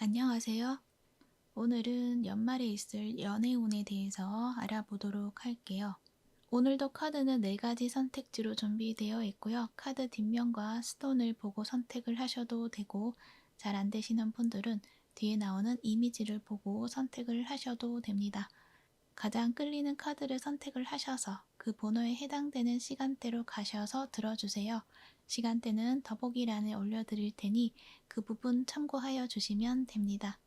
안녕하세요. 오늘은 연말에 있을 연애운에 대해서 알아보도록 할게요. 오늘도 카드는 4가지 선택지로 준비되어 있고요. 카드 뒷면과 스톤을 보고 선택을 하셔도 되고, 잘 안 되시는 분들은 뒤에 나오는 이미지를 보고 선택을 하셔도 됩니다. 가장 끌리는 카드를 선택을 하셔서 그 번호에 해당되는 시간대로 가셔서 들어주세요. 시간대는 더보기란에 올려드릴 테니 그 부분 참고하여 주시면 됩니다.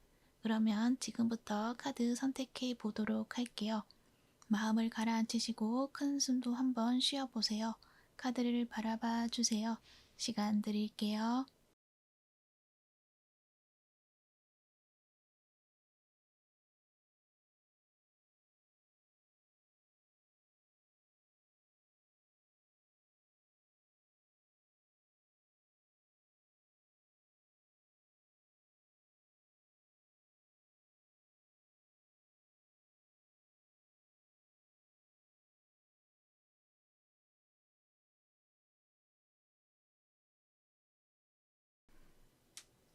그러면 지금부터 카드 선택해 보도록 할게요. 마음을 가라앉히시고 큰 숨도 한번 쉬어보세요. 카드를 바라봐 주세요. 시간 드릴게요.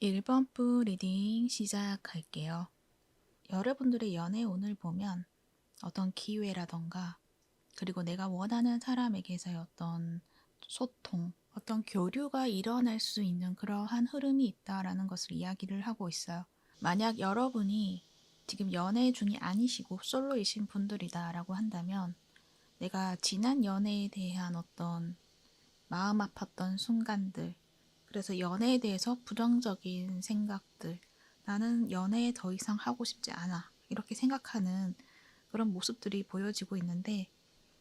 1번부 리딩 시작할게요. 여러분들의 연애운을 보면 어떤 기회라던가, 그리고 내가 원하는 사람에게서의 어떤 소통, 어떤 교류가 일어날 수 있는 그러한 흐름이 있다라는 것을 이야기를 하고 있어요. 만약 여러분이 지금 연애 중이 아니시고 솔로이신 분들이다라고 한다면, 내가 지난 연애에 대한 어떤 마음 아팠던 순간들, 그래서 연애에 대해서 부정적인 생각들, 나는 연애에 더 이상 하고 싶지 않아, 이렇게 생각하는 그런 모습들이 보여지고 있는데,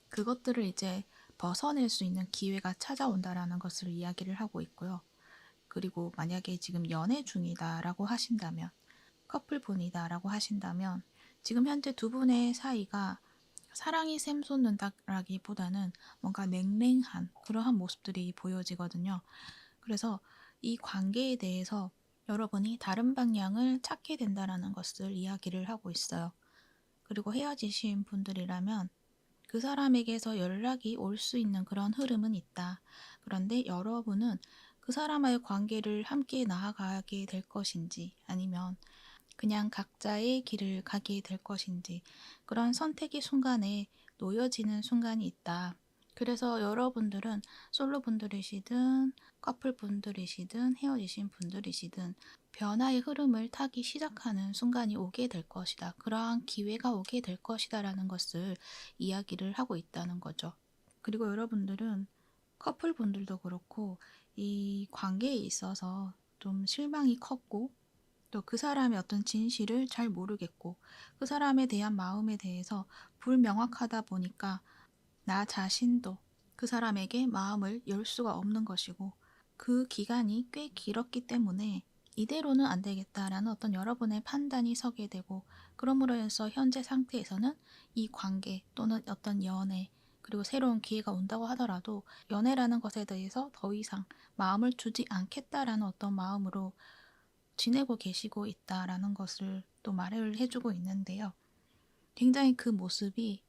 그것들을 이제 벗어낼 수 있는 기회가 찾아온다라는 것을 이야기를 하고 있고요. 그리고 만약에 지금 연애 중이다라고 하신다면, 커플분이다라고 하신다면, 지금 현재 두 분의 사이가 사랑이 샘솟는다라기보다는 뭔가 냉랭한 그러한 모습들이 보여지거든요. 그래서 이 관계에 대해서 여러분이 다른 방향을 찾게 된다라는 것을 이야기를 하고 있어요. 그리고 헤어지신 분들이라면 그 사람에게서 연락이 올 수 있는 그런 흐름은 있다. 그런데 여러분은 그 사람과의 관계를 함께 나아가게 될 것인지, 아니면 그냥 각자의 길을 가게 될 것인지, 그런 선택의 순간에 놓여지는 순간이 있다. 그래서 여러분들은 솔로분들이시든 커플분들이시든 헤어지신 분들이시든 변화의 흐름을 타기 시작하는 순간이 오게 될 것이다. 그러한 기회가 오게 될 것이다 라는 것을 이야기를 하고 있다는 거죠. 그리고 여러분들은 커플분들도 그렇고 이 관계에 있어서 좀 실망이 컸고, 또 그 사람의 어떤 진실을 잘 모르겠고, 그 사람에 대한 마음에 대해서 불명확하다 보니까 나 자신도 그 사람에게 마음을 열 수가 없는 것이고, 그 기간이 꽤 길었기 때문에 이대로는 안 되겠다라는 어떤 여러분의 판단이 서게 되고, 그러므로 해서 현재 상태에서는 이 관계 또는 어떤 연애, 그리고 새로운 기회가 온다고 하더라도 연애라는 것에 대해서 더 이상 마음을 주지 않겠다라는 어떤 마음으로 지내고 계시고 있다라는 것을 또 말을 해주고 있는데요. 굉장히 그 모습이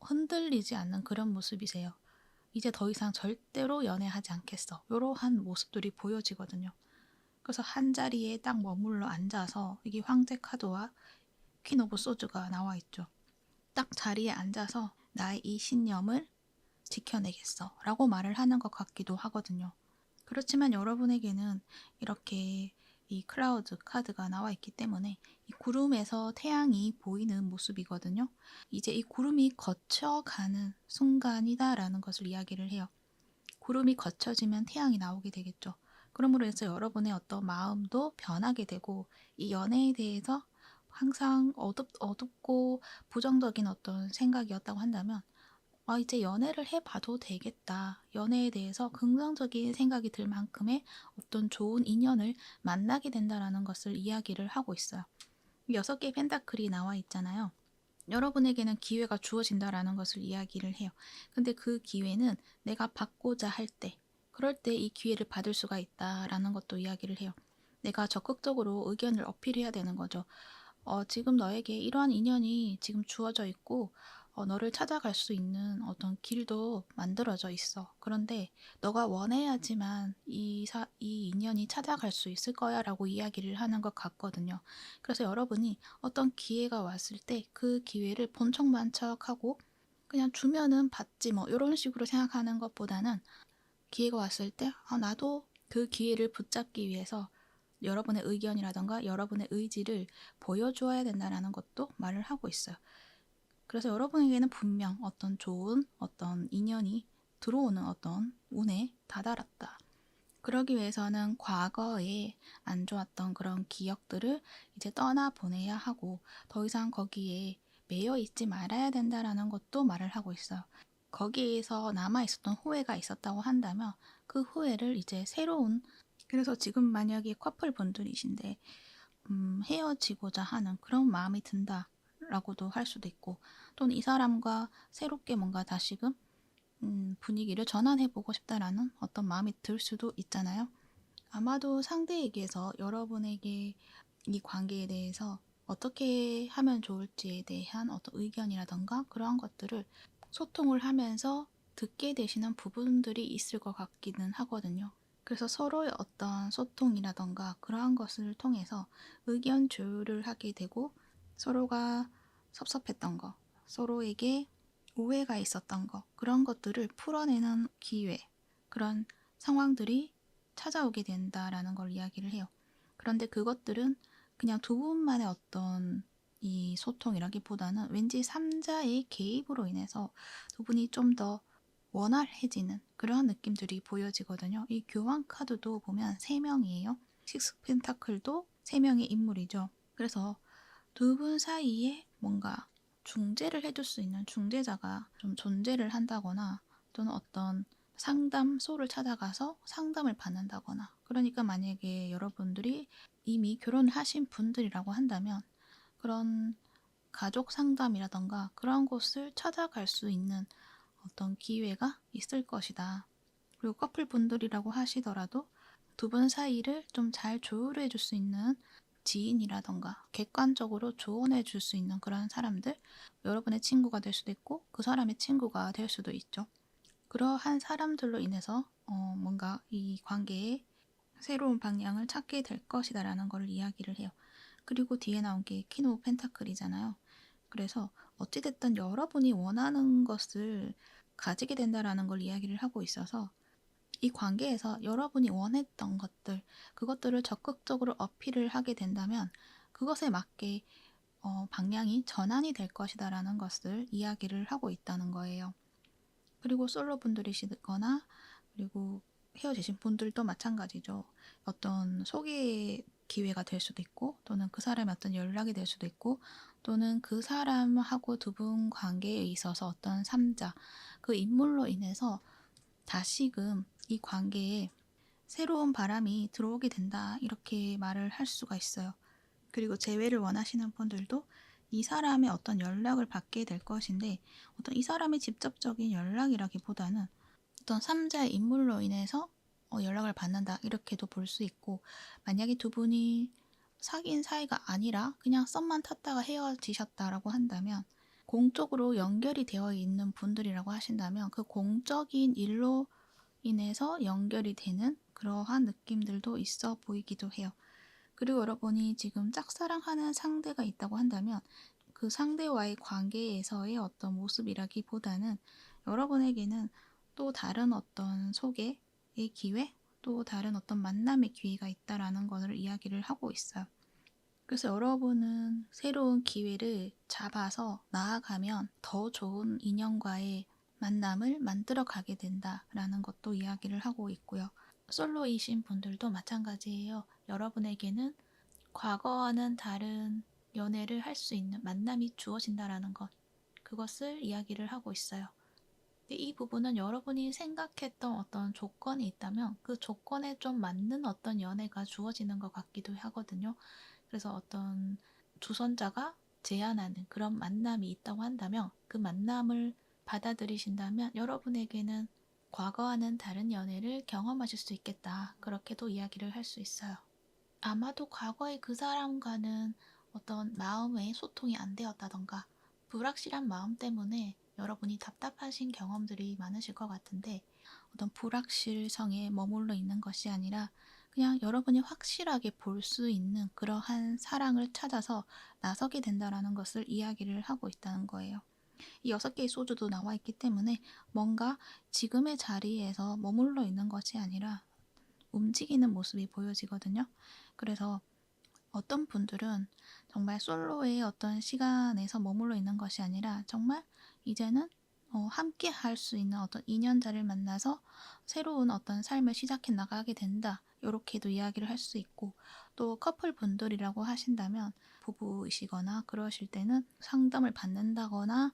흔들리지 않는 그런 모습이세요. 이제 더 이상 절대로 연애하지 않겠어, 이러한 모습들이 보여지거든요. 그래서 한 자리에 딱 머물러 앉아서, 이게 황제 카드와 퀸 오브 소드가 나와 있죠. 딱 자리에 앉아서 나의 이 신념을 지켜내겠어 라고 말을 하는 것 같기도 하거든요. 그렇지만 여러분에게는 이렇게 이 클라우드 카드가 나와 있기 때문에 이 구름에서 태양이 보이는 모습이거든요. 이제 이 구름이 거쳐가는 순간이다라는 것을 이야기를 해요. 구름이 거쳐지면 태양이 나오게 되겠죠. 그러므로 해서 여러분의 어떤 마음도 변하게 되고, 이 연애에 대해서 항상 어둡고 부정적인 어떤 생각이었다고 한다면, 이제 연애를 해봐도 되겠다, 연애에 대해서 긍정적인 생각이 들 만큼의 어떤 좋은 인연을 만나게 된다라는 것을 이야기를 하고 있어요. 6개의 펜타클이 나와 있잖아요. 여러분에게는 기회가 주어진다라는 것을 이야기를 해요. 근데 그 기회는 내가 받고자 할 때, 그럴 때 이 기회를 받을 수가 있다라는 것도 이야기를 해요. 내가 적극적으로 의견을 어필해야 되는 거죠. 지금 너에게 이러한 인연이 지금 주어져 있고, 너를 찾아갈 수 있는 어떤 길도 만들어져 있어. 그런데 너가 원해야지만 이 인연이 찾아갈 수 있을 거야 라고 이야기를 하는 것 같거든요. 그래서 여러분이 어떤 기회가 왔을 때 그 기회를 본척만척하고 그냥 주면은 받지 뭐 이런 식으로 생각하는 것보다는 기회가 왔을 때 나도 그 기회를 붙잡기 위해서 여러분의 의견이라던가 여러분의 의지를 보여주어야 된다는 것도 말을 하고 있어요. 그래서 여러분에게는 분명 어떤 좋은 어떤 인연이 들어오는 어떤 운에 다다랐다. 그러기 위해서는 과거에 안 좋았던 그런 기억들을 이제 떠나보내야 하고 더 이상 거기에 매여 있지 말아야 된다라는 것도 말을 하고 있어요. 거기에서 남아있었던 후회가 있었다고 한다면 그 후회를 이제 새로운 그래서 지금 만약에 커플 분들이신데 헤어지고자 하는 그런 마음이 든다라고도 할 수도 있고 또는 이 사람과 새롭게 뭔가 다시금 분위기를 전환해보고 싶다라는 어떤 마음이 들 수도 있잖아요. 아마도 상대에게서 여러분에게 이 관계에 대해서 어떻게 하면 좋을지에 대한 어떤 의견이라던가 그러한 것들을 소통을 하면서 듣게 되시는 부분들이 있을 것 같기는 하거든요. 그래서 서로의 어떤 소통이라던가 그러한 것을 통해서 의견 조율을 하게 되고 서로가 섭섭했던 거, 서로에게 오해가 있었던 거, 그런 것들을 풀어내는 기회, 그런 상황들이 찾아오게 된다라는 걸 이야기를 해요. 그런데 그것들은 그냥 두 분만의 어떤 이 소통이라기보다는 왠지 3자의 개입으로 인해서 두 분이 좀 더 원활해지는 그러한 느낌들이 보여지거든요. 이 교황 카드도 보면 3명이에요. 식스 펜타클도 3명의 인물이죠. 그래서 두 분 사이에 뭔가 중재를 해줄 수 있는 중재자가 좀 존재를 한다거나 또는 어떤 상담소를 찾아가서 상담을 받는다거나 그러니까 만약에 여러분들이 이미 결혼하신 분들이라고 한다면 그런 가족 상담이라던가 그런 곳을 찾아갈 수 있는 어떤 기회가 있을 것이다. 그리고 커플 분들이라고 하시더라도 두 분 사이를 좀 잘 조율해 줄 수 있는 지인이라던가 객관적으로 조언해 줄 수 있는 그런 사람들 여러분의 친구가 될 수도 있고 그 사람의 친구가 될 수도 있죠. 그러한 사람들로 인해서 뭔가 이 관계에 새로운 방향을 찾게 될 것이다라는 걸 이야기를 해요. 그리고 뒤에 나온 게 퀸 오브 펜타클이잖아요. 그래서 어찌됐든 여러분이 원하는 것을 가지게 된다라는 걸 이야기를 하고 있어서 이 관계에서 여러분이 원했던 것들, 그것들을 적극적으로 어필을 하게 된다면 그것에 맞게 방향이 전환이 될 것이다라는 것을 이야기를 하고 있다는 거예요. 그리고 솔로 분들이시거나 그리고 헤어지신 분들도 마찬가지죠. 어떤 소개 기회가 될 수도 있고 또는 그 사람의 어떤 연락이 될 수도 있고 또는 그 사람하고 두 분 관계에 있어서 어떤 3자 그 인물로 인해서 다시금 이 관계에 새로운 바람이 들어오게 된다 이렇게 말을 할 수가 있어요. 그리고 재회를 원하시는 분들도 이 사람의 어떤 연락을 받게 될 것인데 어떤 이 사람의 직접적인 연락이라기보다는 어떤 3자의 인물로 인해서 연락을 받는다 이렇게도 볼 수 있고 만약에 두 분이 사귄 사이가 아니라 그냥 썸만 탔다가 헤어지셨다라고 한다면 공적으로 연결이 되어 있는 분들이라고 하신다면 그 공적인 일로 인해서 연결이 되는 그러한 느낌들도 있어 보이기도 해요. 그리고 여러분이 지금 짝사랑하는 상대가 있다고 한다면 그 상대와의 관계에서의 어떤 모습이라기보다는 여러분에게는 또 다른 어떤 소개의 기회, 또 다른 어떤 만남의 기회가 있다라는 것을 이야기를 하고 있어요. 그래서 여러분은 새로운 기회를 잡아서 나아가면 더 좋은 인연과의 만남을 만들어 가게 된다라는 것도 이야기를 하고 있고요. 솔로이신 분들도 마찬가지예요. 여러분에게는 과거와는 다른 연애를 할 수 있는 만남이 주어진다라는 것, 그것을 이야기를 하고 있어요. 근데 이 부분은 여러분이 생각했던 어떤 조건이 있다면 그 조건에 좀 맞는 어떤 연애가 주어지는 것 같기도 하거든요. 그래서 어떤 주선자가 제안하는 그런 만남이 있다고 한다면 그 만남을 받아들이신다면 여러분에게는 과거와는 다른 연애를 경험하실 수 있겠다. 그렇게도 이야기를 할 수 있어요. 아마도 과거에 그 사람과는 어떤 마음의 소통이 안 되었다던가 불확실한 마음 때문에 여러분이 답답하신 경험들이 많으실 것 같은데, 어떤 불확실성에 머물러 있는 것이 아니라 그냥 여러분이 확실하게 볼 수 있는 그러한 사랑을 찾아서 나서게 된다라는 것을 이야기를 하고 있다는 거예요. 이 6개의 소주도 나와 있기 때문에 뭔가 지금의 자리에서 머물러 있는 것이 아니라 움직이는 모습이 보여지거든요. 그래서 어떤 분들은 정말 솔로의 어떤 시간에서 머물러 있는 것이 아니라 정말 이제는 함께 할 수 있는 어떤 인연자를 만나서 새로운 어떤 삶을 시작해 나가게 된다. 이렇게도 이야기를 할 수 있고, 또 커플 분들이라고 하신다면 부부이시거나 그러실 때는 상담을 받는다거나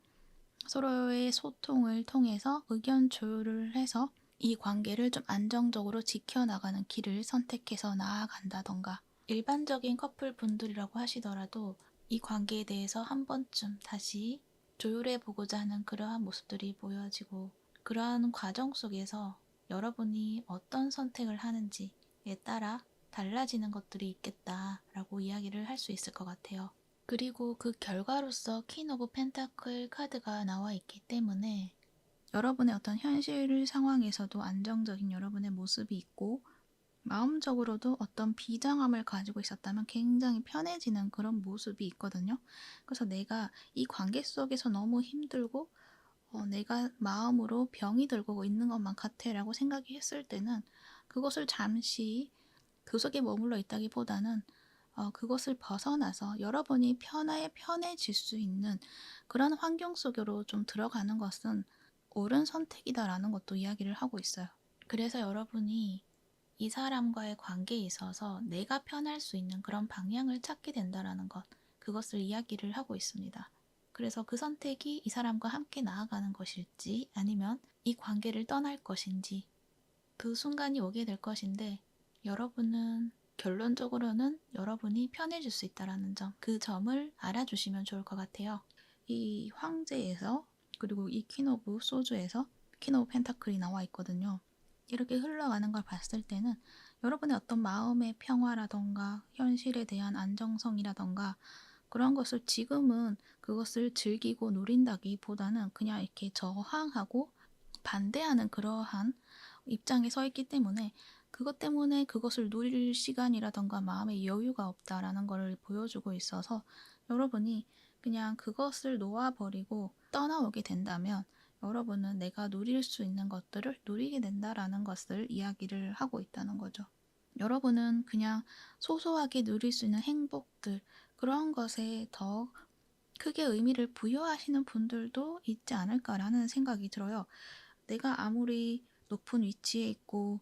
서로의 소통을 통해서 의견 조율을 해서 이 관계를 좀 안정적으로 지켜나가는 길을 선택해서 나아간다던가, 일반적인 커플 분들이라고 하시더라도 이 관계에 대해서 한 번쯤 다시 조율해 보고자 하는 그러한 모습들이 보여지고, 그러한 과정 속에서 여러분이 어떤 선택을 하는지에 따라 달라지는 것들이 있겠다라고 이야기를 할 수 있을 것 같아요. 그리고 그 결과로서 퀸 오브 펜타클 카드가 나와 있기 때문에 여러분의 어떤 현실 상황에서도 안정적인 여러분의 모습이 있고, 마음적으로도 어떤 비장함을 가지고 있었다면 굉장히 편해지는 그런 모습이 있거든요. 그래서 내가 이 관계 속에서 너무 힘들고 내가 마음으로 병이 들고 있는 것만 같아 라고 생각이 했을 때는 그것을 잠시 그 속에 머물러 있다기보다는 그것을 벗어나서 여러분이 편해질 수 있는 그런 환경 속으로 좀 들어가는 것은 옳은 선택이다라는 것도 이야기를 하고 있어요. 그래서 여러분이 이 사람과의 관계에 있어서 내가 편할 수 있는 그런 방향을 찾게 된다라는 것, 그것을 이야기를 하고 있습니다. 그래서 그 선택이 이 사람과 함께 나아가는 것일지 아니면 이 관계를 떠날 것인지 그 순간이 오게 될 것인데, 여러분은 결론적으로는 여러분이 편해질 수 있다는 점, 그 점을 알아주시면 좋을 것 같아요. 이 황제에서, 그리고 이 퀸 오브 소주에서 퀸 오브 펜타클이 나와 있거든요. 이렇게 흘러가는 걸 봤을 때는 여러분의 어떤 마음의 평화라던가 현실에 대한 안정성이라던가 그런 것을 지금은 그것을 즐기고 누린다기보다는 그냥 이렇게 저항하고 반대하는 그러한 입장에 서 있기 때문에, 그것 때문에 그것을 누릴 시간이라던가 마음의 여유가 없다라는 것을 보여주고 있어서, 여러분이 그냥 그것을 놓아버리고 떠나오게 된다면 여러분은 내가 누릴 수 있는 것들을 누리게 된다라는 것을 이야기를 하고 있다는 거죠. 여러분은 그냥 소소하게 누릴 수 있는 행복들, 그런 것에 더 크게 의미를 부여하시는 분들도 있지 않을까라는 생각이 들어요. 내가 아무리 높은 위치에 있고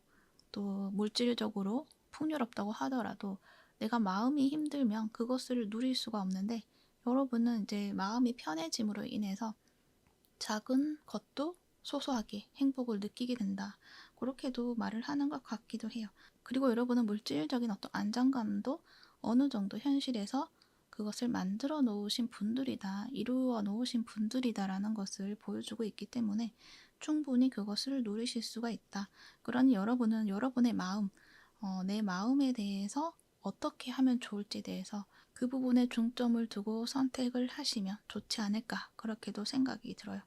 또 물질적으로 풍요롭다고 하더라도 내가 마음이 힘들면 그것을 누릴 수가 없는데, 여러분은 이제 마음이 편해짐으로 인해서 작은 것도 소소하게 행복을 느끼게 된다. 그렇게도 말을 하는 것 같기도 해요. 그리고 여러분은 물질적인 어떤 안정감도 어느 정도 현실에서 그것을 만들어 놓으신 분들이다, 이루어 놓으신 분들이다라는 것을 보여주고 있기 때문에 충분히 그것을 누리실 수가 있다. 그러니 여러분은 여러분의 마음, 내 마음에 대해서 어떻게 하면 좋을지에 대해서 그 부분에 중점을 두고 선택을 하시면 좋지 않을까, 그렇게도 생각이 들어요.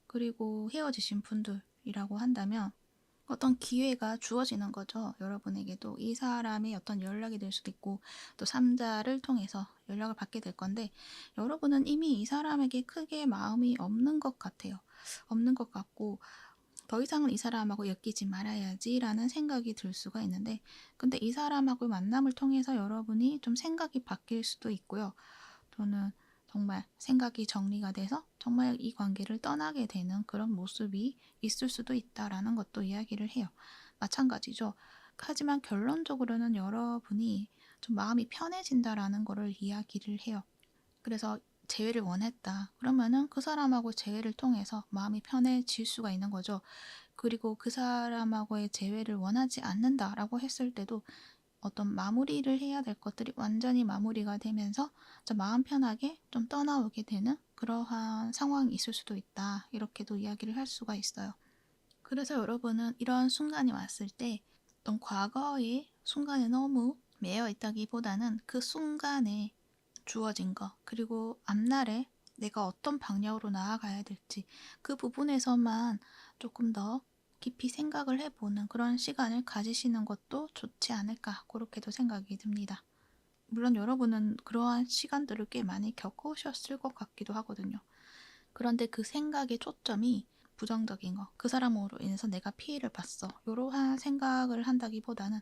그리고 헤어지신 분들이라고 한다면 어떤 기회가 주어지는 거죠. 여러분에게도 이 사람의 어떤 연락이 될 수도 있고 또 3자를 통해서 연락을 받게 될 건데, 여러분은 이미 이 사람에게 크게 마음이 없는 것 같아요. 없는 것 같고 더 이상은 이 사람하고 엮이지 말아야지라는 생각이 들 수가 있는데, 근데 이 사람하고 만남을 통해서 여러분이 좀 생각이 바뀔 수도 있고요. 또는 정말 생각이 정리가 돼서 정말 이 관계를 떠나게 되는 그런 모습이 있을 수도 있다라는 것도 이야기를 해요. 마찬가지죠. 하지만 결론적으로는 여러분이 좀 마음이 편해진다라는 거를 이야기를 해요. 그래서 재회를 원했다. 그러면은 그 사람하고 재회를 통해서 마음이 편해질 수가 있는 거죠. 그리고 그 사람하고의 재회를 원하지 않는다라고 했을 때도 어떤 마무리를 해야 될 것들이 완전히 마무리가 되면서 좀 마음 편하게 좀 떠나오게 되는 그러한 상황이 있을 수도 있다. 이렇게도 이야기를 할 수가 있어요. 그래서 여러분은 이런 순간이 왔을 때 어떤 과거의 순간에 너무 매여 있다기보다는 그 순간에 주어진 거, 그리고 앞날에 내가 어떤 방향으로 나아가야 될지 그 부분에서만 조금 더 깊이 생각을 해보는 그런 시간을 가지시는 것도 좋지 않을까 그렇게도 생각이 듭니다. 물론 여러분은 그러한 시간들을 꽤 많이 겪으셨을 것 같기도 하거든요. 그런데 그 생각의 초점이 부정적인 거, 그 사람으로 인해서 내가 피해를 봤어. 이러한 생각을 한다기보다는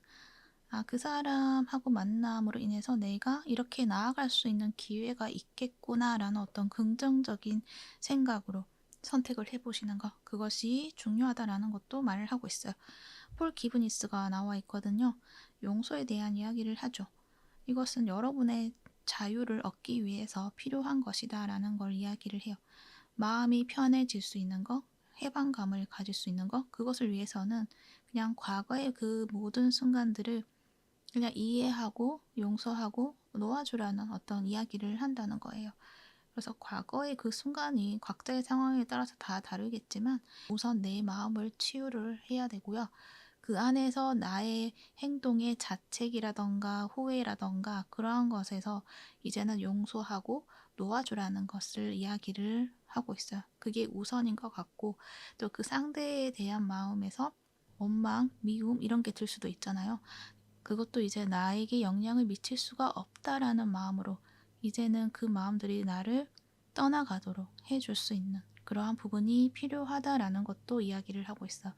그 사람하고 만남으로 인해서 내가 이렇게 나아갈 수 있는 기회가 있겠구나라는 어떤 긍정적인 생각으로 선택을 해보시는 것, 그것이 중요하다라는 것도 말을 하고 있어요. 폴 기브니스가 나와 있거든요. 용서에 대한 이야기를 하죠. 이것은 여러분의 자유를 얻기 위해서 필요한 것이다라는 걸 이야기를 해요. 마음이 편해질 수 있는 것, 해방감을 가질 수 있는 것, 그것을 위해서는 그냥 과거의 그 모든 순간들을 그냥 이해하고 용서하고 놓아주라는 어떤 이야기를 한다는 거예요. 그래서 과거의 그 순간이 각자의 상황에 따라서 다 다르겠지만 우선 내 마음을 치유를 해야 되고요. 그 안에서 나의 행동의 자책이라던가 후회라던가 그러한 것에서 이제는 용서하고 놓아주라는 것을 이야기를 하고 있어요. 그게 우선인 것 같고 또 그 상대에 대한 마음에서 원망, 미움 이런 게 들 수도 있잖아요. 그것도 이제 나에게 영향을 미칠 수가 없다라는 마음으로 이제는 그 마음들이 나를 떠나가도록 해줄 수 있는 그러한 부분이 필요하다라는 것도 이야기를 하고 있어.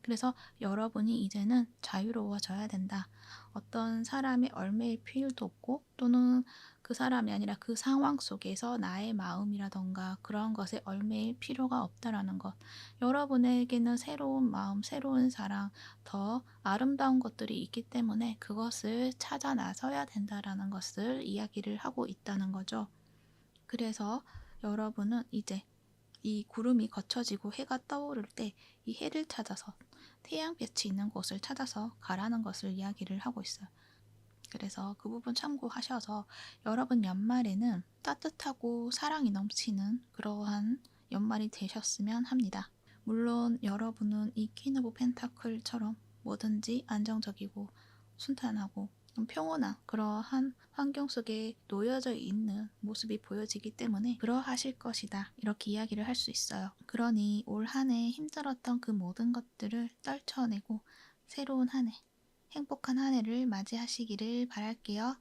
그래서 여러분이 이제는 자유로워져야 된다. 어떤 사람의 얼매일 필요도 없고 또는 그 사람이 아니라 그 상황 속에서 나의 마음이라던가 그런 것에 얼매일 필요가 없다라는 것. 여러분에게는 새로운 마음, 새로운 사랑, 더 아름다운 것들이 있기 때문에 그것을 찾아 나서야 된다라는 것을 이야기를 하고 있다는 거죠. 그래서 여러분은 이제 이 구름이 걷혀지고 해가 떠오를 때 이 해를 찾아서 태양빛이 있는 곳을 찾아서 가라는 것을 이야기를 하고 있어요. 그래서 그 부분 참고하셔서 여러분 연말에는 따뜻하고 사랑이 넘치는 그러한 연말이 되셨으면 합니다. 물론 여러분은 이 퀸 오브 펜타클처럼 뭐든지 안정적이고 순탄하고 평온한 그러한 환경 속에 놓여져 있는 모습이 보여지기 때문에 그러하실 것이다 이렇게 이야기를 할 수 있어요. 그러니 올 한 해 힘들었던 그 모든 것들을 떨쳐내고 새로운 한 해, 행복한 한 해를 맞이하시기를 바랄게요.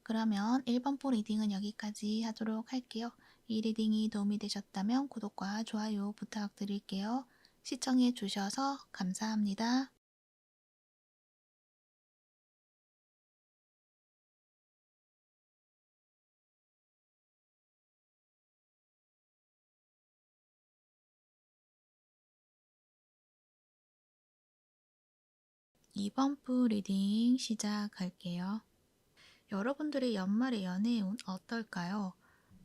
그러면 1번 리딩은 여기까지 하도록 할게요. 이 리딩이 도움이 되셨다면 구독과 좋아요 부탁드릴게요. 시청해 주셔서 감사합니다. 2번 리딩 시작할게요. 여러분들의 연말의 연애운 어떨까요?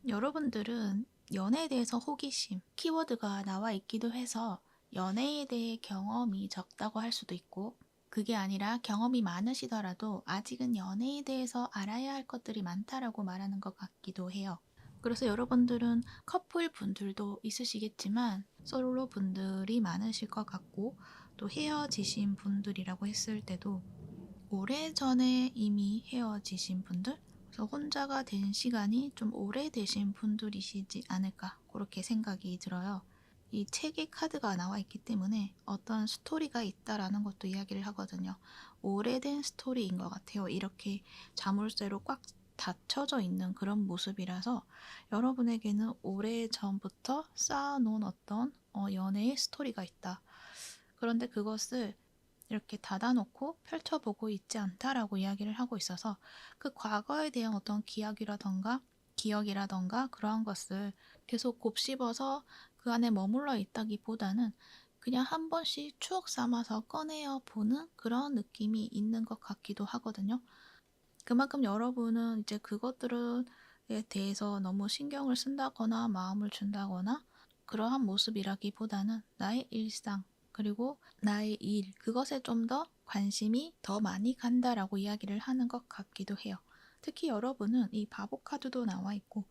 여러분들은 연애에 대해서 호기심, 키워드가 나와 있기도 해서 연애에 대해 경험이 적다고 할 수도 있고 그게 아니라 경험이 많으시더라도 아직은 연애에 대해서 알아야 할 것들이 많다라고 말하는 것 같기도 해요. 그래서 여러분들은 커플 분들도 있으시겠지만 솔로 분들이 많으실 것 같고 또 헤어지신 분들이라고 했을 때도 오래전에 이미 헤어지신 분들? 그래서 혼자가 된 시간이 좀 오래되신 분들이시지 않을까 그렇게 생각이 들어요. 이 책에 카드가 나와 있기 때문에 어떤 스토리가 있다라는 것도 이야기를 하거든요. 오래된 스토리인 것 같아요. 이렇게 자물쇠로 꽉 닫혀져 있는 그런 모습이라서 여러분에게는 오래전부터 쌓아놓은 어떤 연애의 스토리가 있다. 그런데 그것을 이렇게 닫아놓고 펼쳐보고 있지 않다라고 이야기를 하고 있어서 그 과거에 대한 어떤 기억이라던가 그러한 것을 계속 곱씹어서 그 안에 머물러 있다기보다는 그냥 한 번씩 추억 삼아서 꺼내어 보는 그런 느낌이 있는 것 같기도 하거든요. 그만큼 여러분은 이제 그것들에 대해서 너무 신경을 쓴다거나 마음을 준다거나 그러한 모습이라기보다는 나의 일상 그리고 나의 일 그것에 좀 더 관심이 더 많이 간다라고 이야기를 하는 것 같기도 해요. 특히 여러분은 이 바보 카드도 나와 있고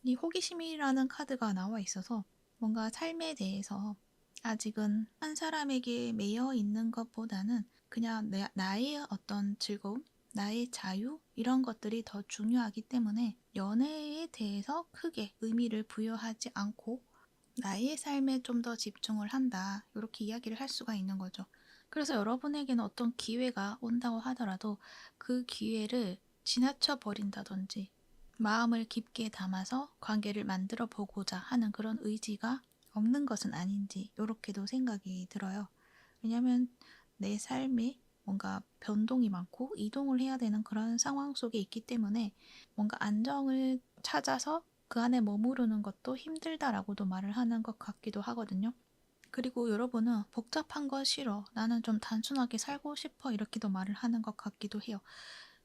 이 호기심이라는 카드가 나와 있어서 뭔가 삶에 대해서 아직은 한 사람에게 매여 있는 것보다는 그냥 나의 어떤 즐거움 나의 자유 이런 것들이 더 중요하기 때문에 연애에 대해서 크게 의미를 부여하지 않고 나의 삶에 좀 더 집중을 한다. 이렇게 이야기를 할 수가 있는 거죠. 그래서 여러분에게는 어떤 기회가 온다고 하더라도 그 기회를 지나쳐 버린다든지 마음을 깊게 담아서 관계를 만들어 보고자 하는 그런 의지가 없는 것은 아닌지 이렇게도 생각이 들어요. 왜냐하면 내 삶에 뭔가 변동이 많고 이동을 해야 되는 그런 상황 속에 있기 때문에 뭔가 안정을 찾아서 그 안에 머무르는 것도 힘들다라고도 말을 하는 것 같기도 하거든요. 그리고 여러분은 복잡한 거 싫어. 나는 좀 단순하게 살고 싶어. 이렇게도 말을 하는 것 같기도 해요.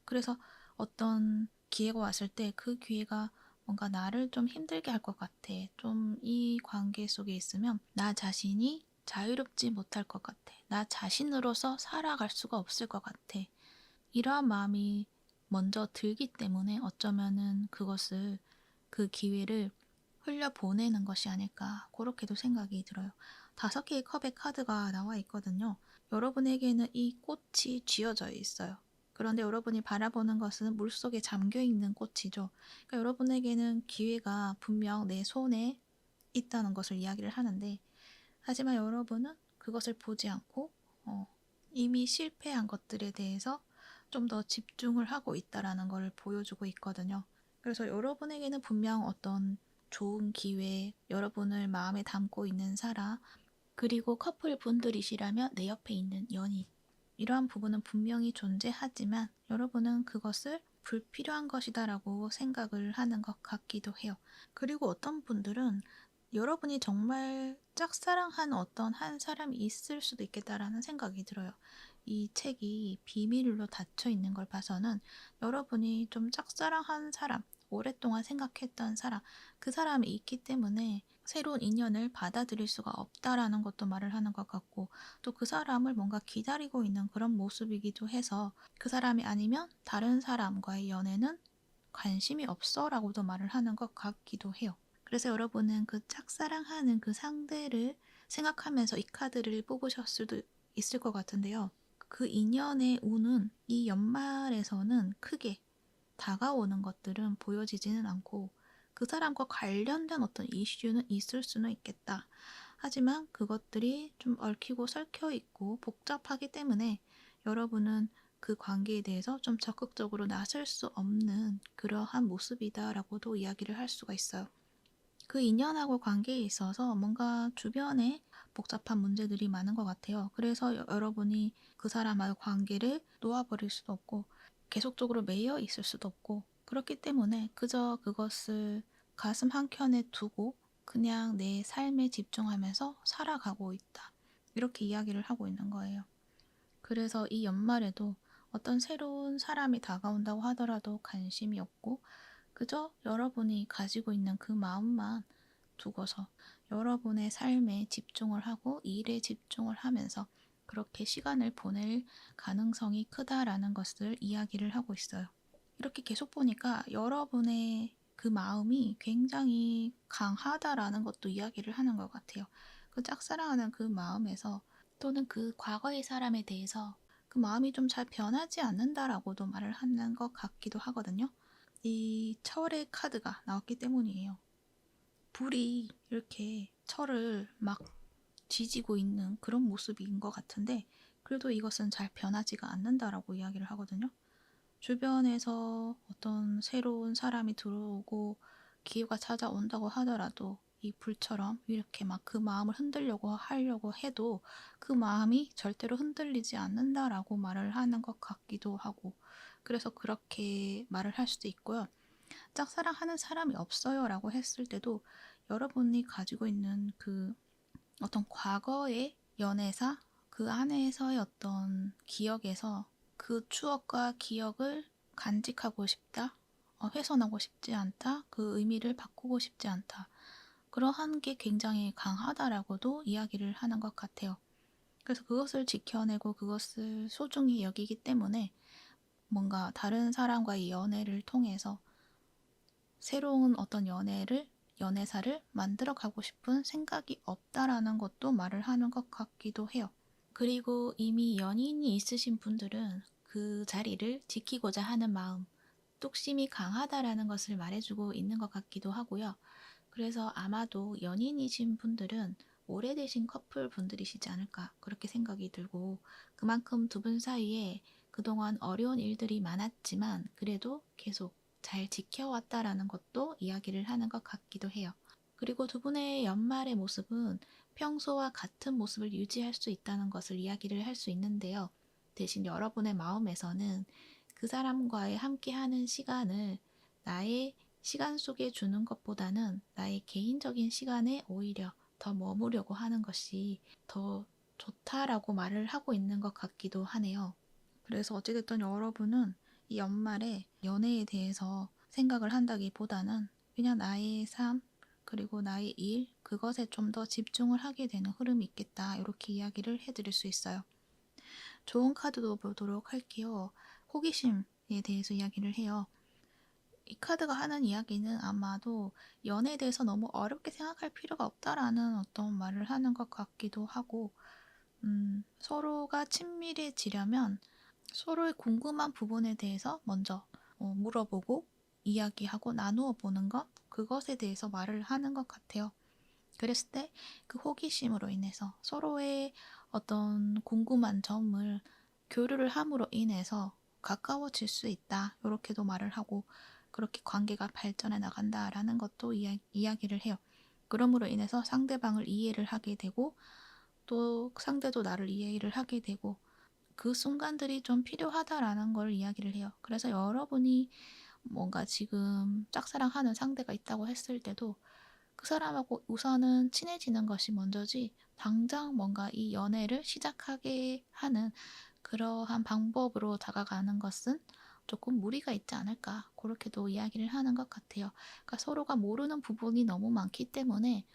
그래서 어떤 기회가 왔을 때 그 기회가 뭔가 나를 좀 힘들게 할 것 같아. 좀 이 관계 속에 있으면 나 자신이 자유롭지 못할 것 같아. 나 자신으로서 살아갈 수가 없을 것 같아. 이러한 마음이 먼저 들기 때문에 어쩌면은 그것을 그 기회를 흘려보내는 것이 아닐까 그렇게도 생각이 들어요. 5개의 컵의 카드가 나와 있거든요. 여러분에게는 이 꽃이 쥐어져 있어요. 그런데 여러분이 바라보는 것은 물속에 잠겨있는 꽃이죠. 그러니까 여러분에게는 기회가 분명 내 손에 있다는 것을 이야기를 하는데 하지만 여러분은 그것을 보지 않고 이미 실패한 것들에 대해서 좀 더 집중을 하고 있다라는 것을 보여주고 있거든요. 그래서 여러분에게는 분명 어떤 좋은 기회, 여러분을 마음에 담고 있는 사람, 그리고 커플 분들이시라면 내 옆에 있는 연인, 이러한 부분은 분명히 존재하지만 여러분은 그것을 불필요한 것이다라고 생각을 하는 것 같기도 해요. 그리고 어떤 분들은 여러분이 정말 짝사랑한 어떤 한 사람이 있을 수도 있겠다라는 생각이 들어요. 이 책이 비밀로 닫혀 있는 걸 봐서는 여러분이 좀 짝사랑한 사람, 오랫동안 생각했던 사람, 그 사람이 있기 때문에 새로운 인연을 받아들일 수가 없다라는 것도 말을 하는 것 같고 또 그 사람을 뭔가 기다리고 있는 그런 모습이기도 해서 그 사람이 아니면 다른 사람과의 연애는 관심이 없어 라고도 말을 하는 것 같기도 해요. 그래서 여러분은 그 짝사랑하는 그 상대를 생각하면서 이 카드를 뽑으셨을 수도 있을 것 같은데요. 그 인연의 운은 이 연말에서는 크게 다가오는 것들은 보여지지는 않고 그 사람과 관련된 어떤 이슈는 있을 수는 있겠다. 하지만 그것들이 좀 얽히고 설켜 있고 복잡하기 때문에 여러분은 그 관계에 대해서 좀 적극적으로 나설 수 없는 그러한 모습이다라고도 이야기를 할 수가 있어요. 그 인연하고 관계에 있어서 뭔가 주변에 복잡한 문제들이 많은 것 같아요. 그래서 여러분이 그 사람과의 관계를 놓아버릴 수도 없고 계속적으로 매여 있을 수도 없고 그렇기 때문에 그저 그것을 가슴 한켠에 두고 그냥 내 삶에 집중하면서 살아가고 있다. 이렇게 이야기를 하고 있는 거예요. 그래서 이 연말에도 어떤 새로운 사람이 다가온다고 하더라도 관심이 없고 그저 여러분이 가지고 있는 그 마음만 두고서 여러분의 삶에 집중을 하고 일에 집중을 하면서 그렇게 시간을 보낼 가능성이 크다라는 것을 이야기를 하고 있어요. 이렇게 계속 보니까 여러분의 그 마음이 굉장히 강하다라는 것도 이야기를 하는 것 같아요. 그 짝사랑하는 그 마음에서 또는 그 과거의 사람에 대해서 그 마음이 좀 잘 변하지 않는다라고도 말을 하는 것 같기도 하거든요. 이 철의 카드가 나왔기 때문이에요. 불이 이렇게 철을 막 지지고 있는 그런 모습인 것 같은데 그래도 이것은 잘 변하지가 않는다라고 이야기를 하거든요. 주변에서 어떤 새로운 사람이 들어오고 기회가 찾아온다고 하더라도 이 불처럼 이렇게 막 그 마음을 흔들려고 하려고 해도 그 마음이 절대로 흔들리지 않는다라고 말을 하는 것 같기도 하고 그래서 그렇게 말을 할 수도 있고요. 짝사랑하는 사람이 없어요 라고 했을 때도 여러분이 가지고 있는 그 어떤 과거의 연애사 그 안에서의 어떤 기억에서 그 추억과 기억을 간직하고 싶다, 훼손하고 싶지 않다, 그 의미를 바꾸고 싶지 않다. 그러한 게 굉장히 강하다라고도 이야기를 하는 것 같아요. 그래서 그것을 지켜내고 그것을 소중히 여기기 때문에 뭔가 다른 사람과의 연애를 통해서 새로운 어떤 연애사를 만들어 가고 싶은 생각이 없다라는 것도 말을 하는 것 같기도 해요. 그리고 이미 연인이 있으신 분들은 그 자리를 지키고자 하는 마음, 뚝심이 강하다라는 것을 말해주고 있는 것 같기도 하고요. 그래서 아마도 연인이신 분들은 오래되신 커플 분들이시지 않을까 그렇게 생각이 들고, 그만큼 두 분 사이에 그동안 어려운 일들이 많았지만 그래도 계속 잘 지켜왔다라는 것도 이야기를 하는 것 같기도 해요. 그리고 두 분의 연말의 모습은 평소와 같은 모습을 유지할 수 있다는 것을 이야기를 할 수 있는데요. 대신 여러분의 마음에서는 그 사람과의 함께하는 시간을 나의 시간 속에 주는 것보다는 나의 개인적인 시간에 오히려 더 머무려고 하는 것이 더 좋다라고 말을 하고 있는 것 같기도 하네요. 그래서 어찌됐든 여러분은 이 연말에 연애에 대해서 생각을 한다기보다는 그냥 나의 삶, 그리고 나의 일, 그것에 좀 더 집중을 하게 되는 흐름이 있겠다. 이렇게 이야기를 해드릴 수 있어요. 좋은 카드도 보도록 할게요. 호기심에 대해서 이야기를 해요. 이 카드가 하는 이야기는 아마도 연애에 대해서 너무 어렵게 생각할 필요가 없다라는 어떤 말을 하는 것 같기도 하고, 서로가 친밀해지려면 서로의 궁금한 부분에 대해서 먼저 물어보고 이야기하고 나누어 보는 것, 그것에 대해서 말을 하는 것 같아요. 그랬을 때 그 호기심으로 인해서 서로의 어떤 궁금한 점을 교류를 함으로 인해서 가까워질 수 있다. 이렇게도 말을 하고, 그렇게 관계가 발전해 나간다라는 것도 이야기를 해요. 그러므로 인해서 상대방을 이해를 하게 되고, 또 상대도 나를 이해를 하게 되고, 그 순간들이 좀 필요하다라는 걸 이야기를 해요. 그래서 여러분이 뭔가 지금 짝사랑하는 상대가 있다고 했을 때도 그 사람하고 우선은 친해지는 것이 먼저지, 당장 뭔가 이 연애를 시작하게 하는 그러한 방법으로 다가가는 것은 조금 무리가 있지 않을까, 그렇게도 이야기를 하는 것 같아요. 그러니까 서로가 모르는 부분이 너무 많기 때문에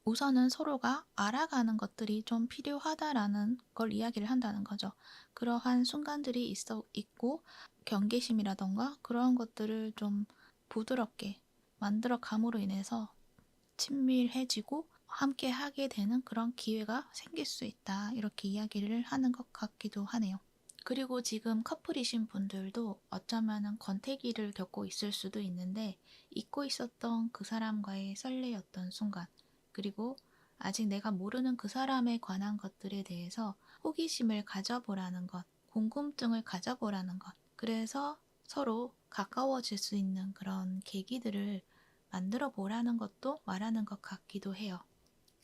우선은 서로가 알아가는 것들이 좀 필요하다라는 걸 이야기를 한다는 거죠. 그러한 순간들이 있고, 경계심이라던가 그런 것들을 좀 부드럽게 만들어 감으로 인해서 친밀해지고 함께 하게 되는 그런 기회가 생길 수 있다. 이렇게 이야기를 하는 것 같기도 하네요. 그리고 지금 커플이신 분들도 어쩌면은 권태기를 겪고 있을 수도 있는데, 잊고 있었던 그 사람과의 설레였던 순간, 그리고 아직 내가 모르는 그 사람에 관한 것들에 대해서 호기심을 가져보라는 것, 궁금증을 가져보라는 것, 그래서 서로 가까워질 수 있는 그런 계기들을 만들어 보라는 것도 말하는 것 같기도 해요.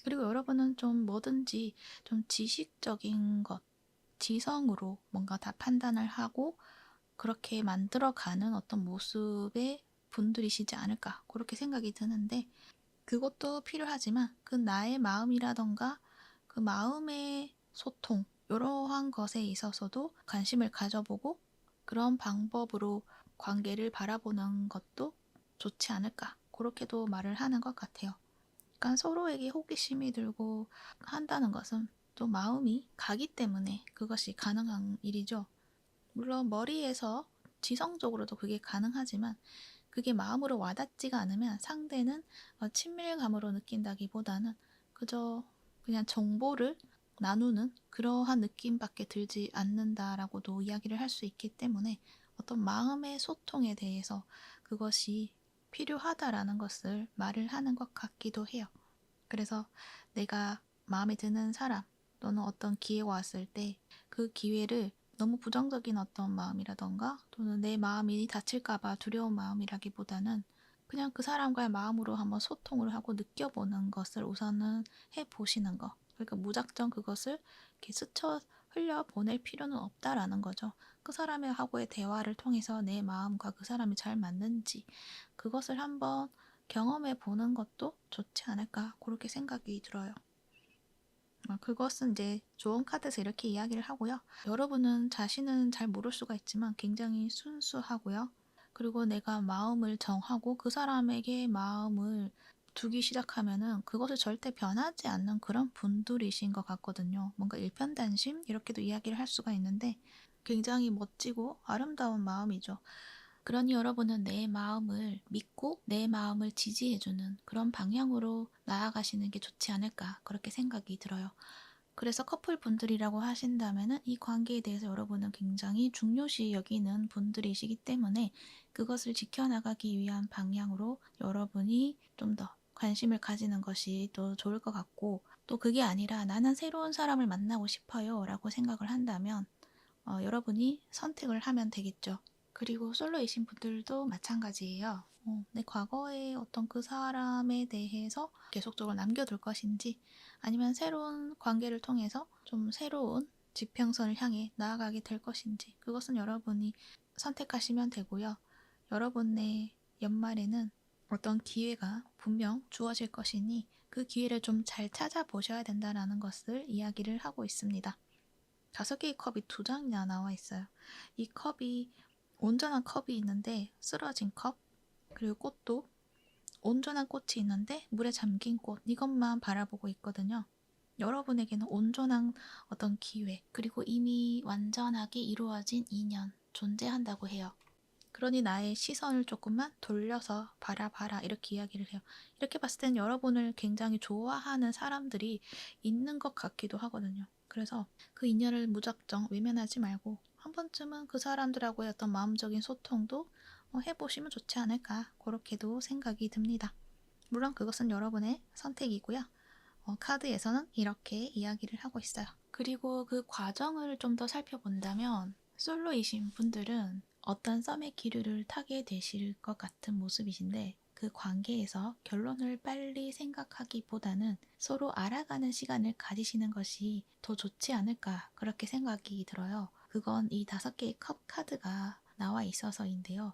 그리고 여러분은 좀 뭐든지 좀 지식적인 것, 지성으로 뭔가 다 판단을 하고 그렇게 만들어가는 어떤 모습의 분들이시지 않을까 그렇게 생각이 드는데, 그것도 필요하지만 그 나의 마음이라던가 그 마음의 소통, 이러한 것에 있어서도 관심을 가져보고 그런 방법으로 관계를 바라보는 것도 좋지 않을까, 그렇게도 말을 하는 것 같아요. 그러니까 서로에게 호기심이 들고 한다는 것은 또 마음이 가기 때문에 그것이 가능한 일이죠. 물론 머리에서 지성적으로도 그게 가능하지만, 그게 마음으로 와닿지가 않으면 상대는 친밀감으로 느낀다기보다는 그저 그냥 정보를 나누는 그러한 느낌밖에 들지 않는다라고도 이야기를 할 수 있기 때문에, 어떤 마음의 소통에 대해서 그것이 필요하다라는 것을 말을 하는 것 같기도 해요. 그래서 내가 마음에 드는 사람 또는 어떤 기회가 왔을 때 그 기회를 너무 부정적인 어떤 마음이라던가 또는 내 마음이 다칠까봐 두려운 마음이라기보다는 그냥 그 사람과의 마음으로 한번 소통을 하고 느껴보는 것을 우선은 해보시는 거. 그러니까 무작정 그것을 이렇게 스쳐 흘려 보낼 필요는 없다라는 거죠. 그 사람하고의 대화를 통해서 내 마음과 그 사람이 잘 맞는지 그것을 한번 경험해 보는 것도 좋지 않을까 그렇게 생각이 들어요. 그것은 이제 좋은 카드에서 이렇게 이야기를 하고요. 여러분은 자신은 잘 모를 수가 있지만 굉장히 순수하고요. 그리고 내가 마음을 정하고 그 사람에게 마음을 두기 시작하면은 그것을 절대 변하지 않는 그런 분들이신 것 같거든요. 뭔가 일편단심 이렇게도 이야기를 할 수가 있는데, 굉장히 멋지고 아름다운 마음이죠. 그러니 여러분은 내 마음을 믿고 내 마음을 지지해주는 그런 방향으로 나아가시는 게 좋지 않을까 그렇게 생각이 들어요. 그래서 커플 분들이라고 하신다면은 이 관계에 대해서 여러분은 굉장히 중요시 여기는 분들이시기 때문에 그것을 지켜나가기 위한 방향으로 여러분이 좀 더 관심을 가지는 것이 또 좋을 것 같고, 또 그게 아니라 나는 새로운 사람을 만나고 싶어요 라고 생각을 한다면 여러분이 선택을 하면 되겠죠. 그리고 솔로이신 분들도 마찬가지예요. 내 과거의 어떤 그 사람에 대해서 계속적으로 남겨둘 것인지, 아니면 새로운 관계를 통해서 좀 새로운 지평선을 향해 나아가게 될 것인지, 그것은 여러분이 선택하시면 되고요. 여러분의 연말에는 어떤 기회가 분명 주어질 것이니 그 기회를 좀 잘 찾아보셔야 된다는 것을 이야기를 하고 있습니다. 5개의 컵이 2장이나 나와 있어요. 이 컵이 온전한 컵이 있는데 쓰러진 컵, 그리고 꽃도 온전한 꽃이 있는데 물에 잠긴 꽃, 이것만 바라보고 있거든요. 여러분에게는 온전한 어떤 기회, 그리고 이미 완전하게 이루어진 인연 존재한다고 해요. 그러니 나의 시선을 조금만 돌려서 바라봐라, 이렇게 이야기를 해요. 이렇게 봤을 땐 여러분을 굉장히 좋아하는 사람들이 있는 것 같기도 하거든요. 그래서 그 인연을 무작정 외면하지 말고 한 번쯤은 그 사람들하고의 어떤 마음적인 소통도 해보시면 좋지 않을까, 그렇게도 생각이 듭니다. 물론 그것은 여러분의 선택이고요. 카드에서는 이렇게 이야기를 하고 있어요. 그리고 그 과정을 좀 더 살펴본다면 솔로이신 분들은 어떤 썸의 기류를 타게 되실 것 같은 모습이신데, 그 관계에서 결론을 빨리 생각하기보다는 서로 알아가는 시간을 가지시는 것이 더 좋지 않을까, 그렇게 생각이 들어요. 그건 이 5개의 컵 카드가 나와 있어서인데요.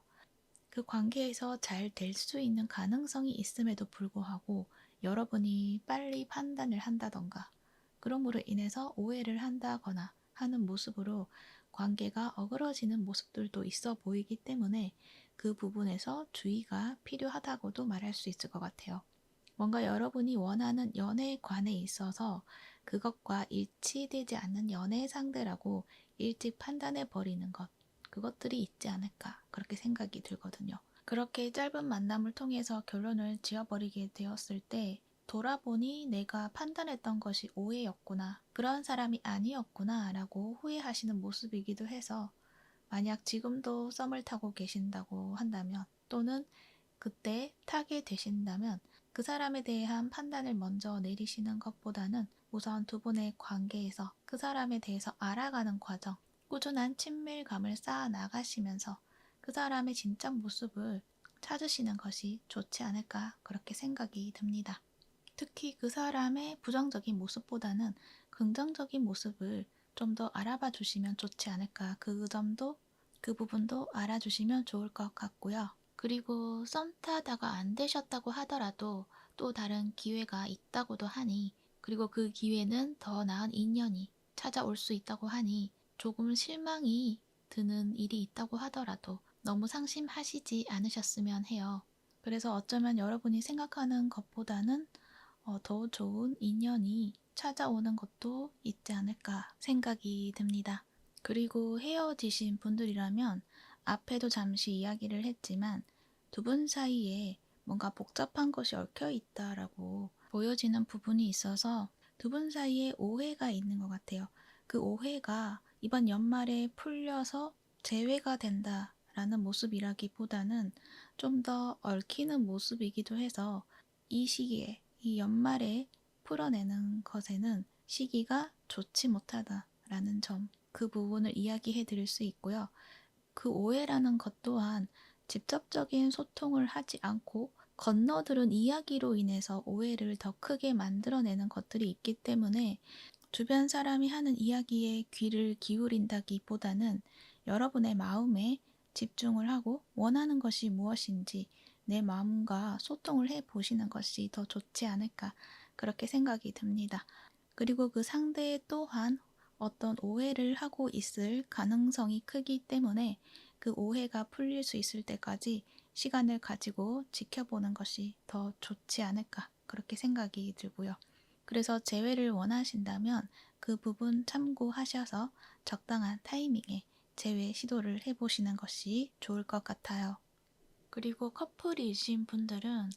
그 관계에서 잘 될 수 있는 가능성이 있음에도 불구하고 여러분이 빨리 판단을 한다던가 그럼으로 인해서 오해를 한다거나 하는 모습으로 관계가 어그러지는 모습들도 있어 보이기 때문에 그 부분에서 주의가 필요하다고도 말할 수 있을 것 같아요. 뭔가 여러분이 원하는 연애관에 있어서 그것과 일치되지 않는 연애 상대라고 일찍 판단해 버리는 것, 그것들이 있지 않을까, 그렇게 생각이 들거든요. 그렇게 짧은 만남을 통해서 결론을 지어버리게 되었을 때 돌아보니 내가 판단했던 것이 오해였구나, 그런 사람이 아니었구나 라고 후회하시는 모습이기도 해서, 만약 지금도 썸을 타고 계신다고 한다면, 또는 그때 타게 되신다면 그 사람에 대한 판단을 먼저 내리시는 것보다는 우선 두 분의 관계에서 그 사람에 대해서 알아가는 과정, 꾸준한 친밀감을 쌓아 나가시면서 그 사람의 진짜 모습을 찾으시는 것이 좋지 않을까, 그렇게 생각이 듭니다. 특히 그 사람의 부정적인 모습보다는 긍정적인 모습을 좀 더 알아봐 주시면 좋지 않을까, 그 부분도 알아주시면 좋을 것 같고요. 그리고 썸 타다가 안 되셨다고 하더라도 또 다른 기회가 있다고도 하니, 그리고 그 기회는 더 나은 인연이 찾아올 수 있다고 하니, 조금 실망이 드는 일이 있다고 하더라도 너무 상심하시지 않으셨으면 해요. 그래서 어쩌면 여러분이 생각하는 것보다는 더 좋은 인연이 찾아오는 것도 있지 않을까 생각이 듭니다. 그리고 헤어지신 분들이라면 앞에도 잠시 이야기를 했지만 두 분 사이에 뭔가 복잡한 것이 얽혀 있다라고 보여지는 부분이 있어서 두 분 사이에 오해가 있는 것 같아요. 그 오해가 이번 연말에 풀려서 재회가 된다라는 모습이라기보다는 좀 더 얽히는 모습이기도 해서 이 시기에, 이 연말에 풀어내는 것에는 시기가 좋지 못하다라는 점, 그 부분을 이야기해 드릴 수 있고요. 그 오해라는 것 또한 직접적인 소통을 하지 않고 건너들은 이야기로 인해서 오해를 더 크게 만들어내는 것들이 있기 때문에 주변 사람이 하는 이야기에 귀를 기울인다기보다는 여러분의 마음에 집중을 하고 원하는 것이 무엇인지 내 마음과 소통을 해 보시는 것이 더 좋지 않을까, 그렇게 생각이 듭니다. 그리고 그 상대 또한 어떤 오해를 하고 있을 가능성이 크기 때문에 그 오해가 풀릴 수 있을 때까지 시간을 가지고 지켜보는 것이 더 좋지 않을까, 그렇게 생각이 들고요. 그래서 재회를 원하신다면 그 부분 참고하셔서 적당한 타이밍에 재회 시도를 해보시는 것이 좋을 것 같아요. 그리고 커플이신 분들은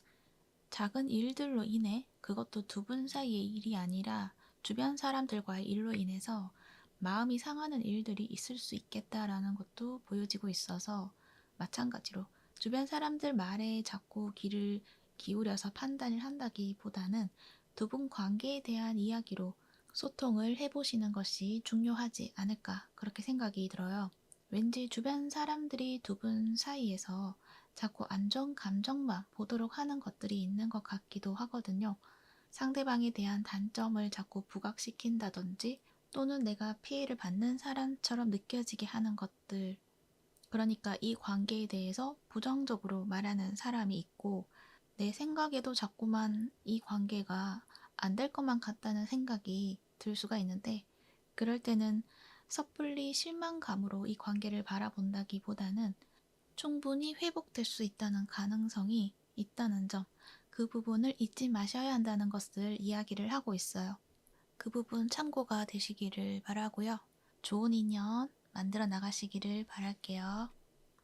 작은 일들로 인해, 그것도 두 분 사이의 일이 아니라 주변 사람들과의 일로 인해서 마음이 상하는 일들이 있을 수 있겠다라는 것도 보여지고 있어서 마찬가지로 주변 사람들 말에 자꾸 귀를 기울여서 판단을 한다기보다는 두 분 관계에 대한 이야기로 소통을 해보시는 것이 중요하지 않을까 그렇게 생각이 들어요. 왠지 주변 사람들이 두 분 사이에서 자꾸 안전 감정만 보도록 하는 것들이 있는 것 같기도 하거든요. 상대방에 대한 단점을 자꾸 부각시킨다든지 또는 내가 피해를 받는 사람처럼 느껴지게 하는 것들. 그러니까 이 관계에 대해서 부정적으로 말하는 사람이 있고 내 생각에도 자꾸만 이 관계가 안 될 것만 같다는 생각이 들 수가 있는데 그럴 때는 섣불리 실망감으로 이 관계를 바라본다기보다는 충분히 회복될 수 있다는 가능성이 있다는 점, 그 부분을 잊지 마셔야 한다는 것을 이야기를 하고 있어요. 그 부분 참고가 되시기를 바라고요. 좋은 인연 만들어 나가시기를 바랄게요.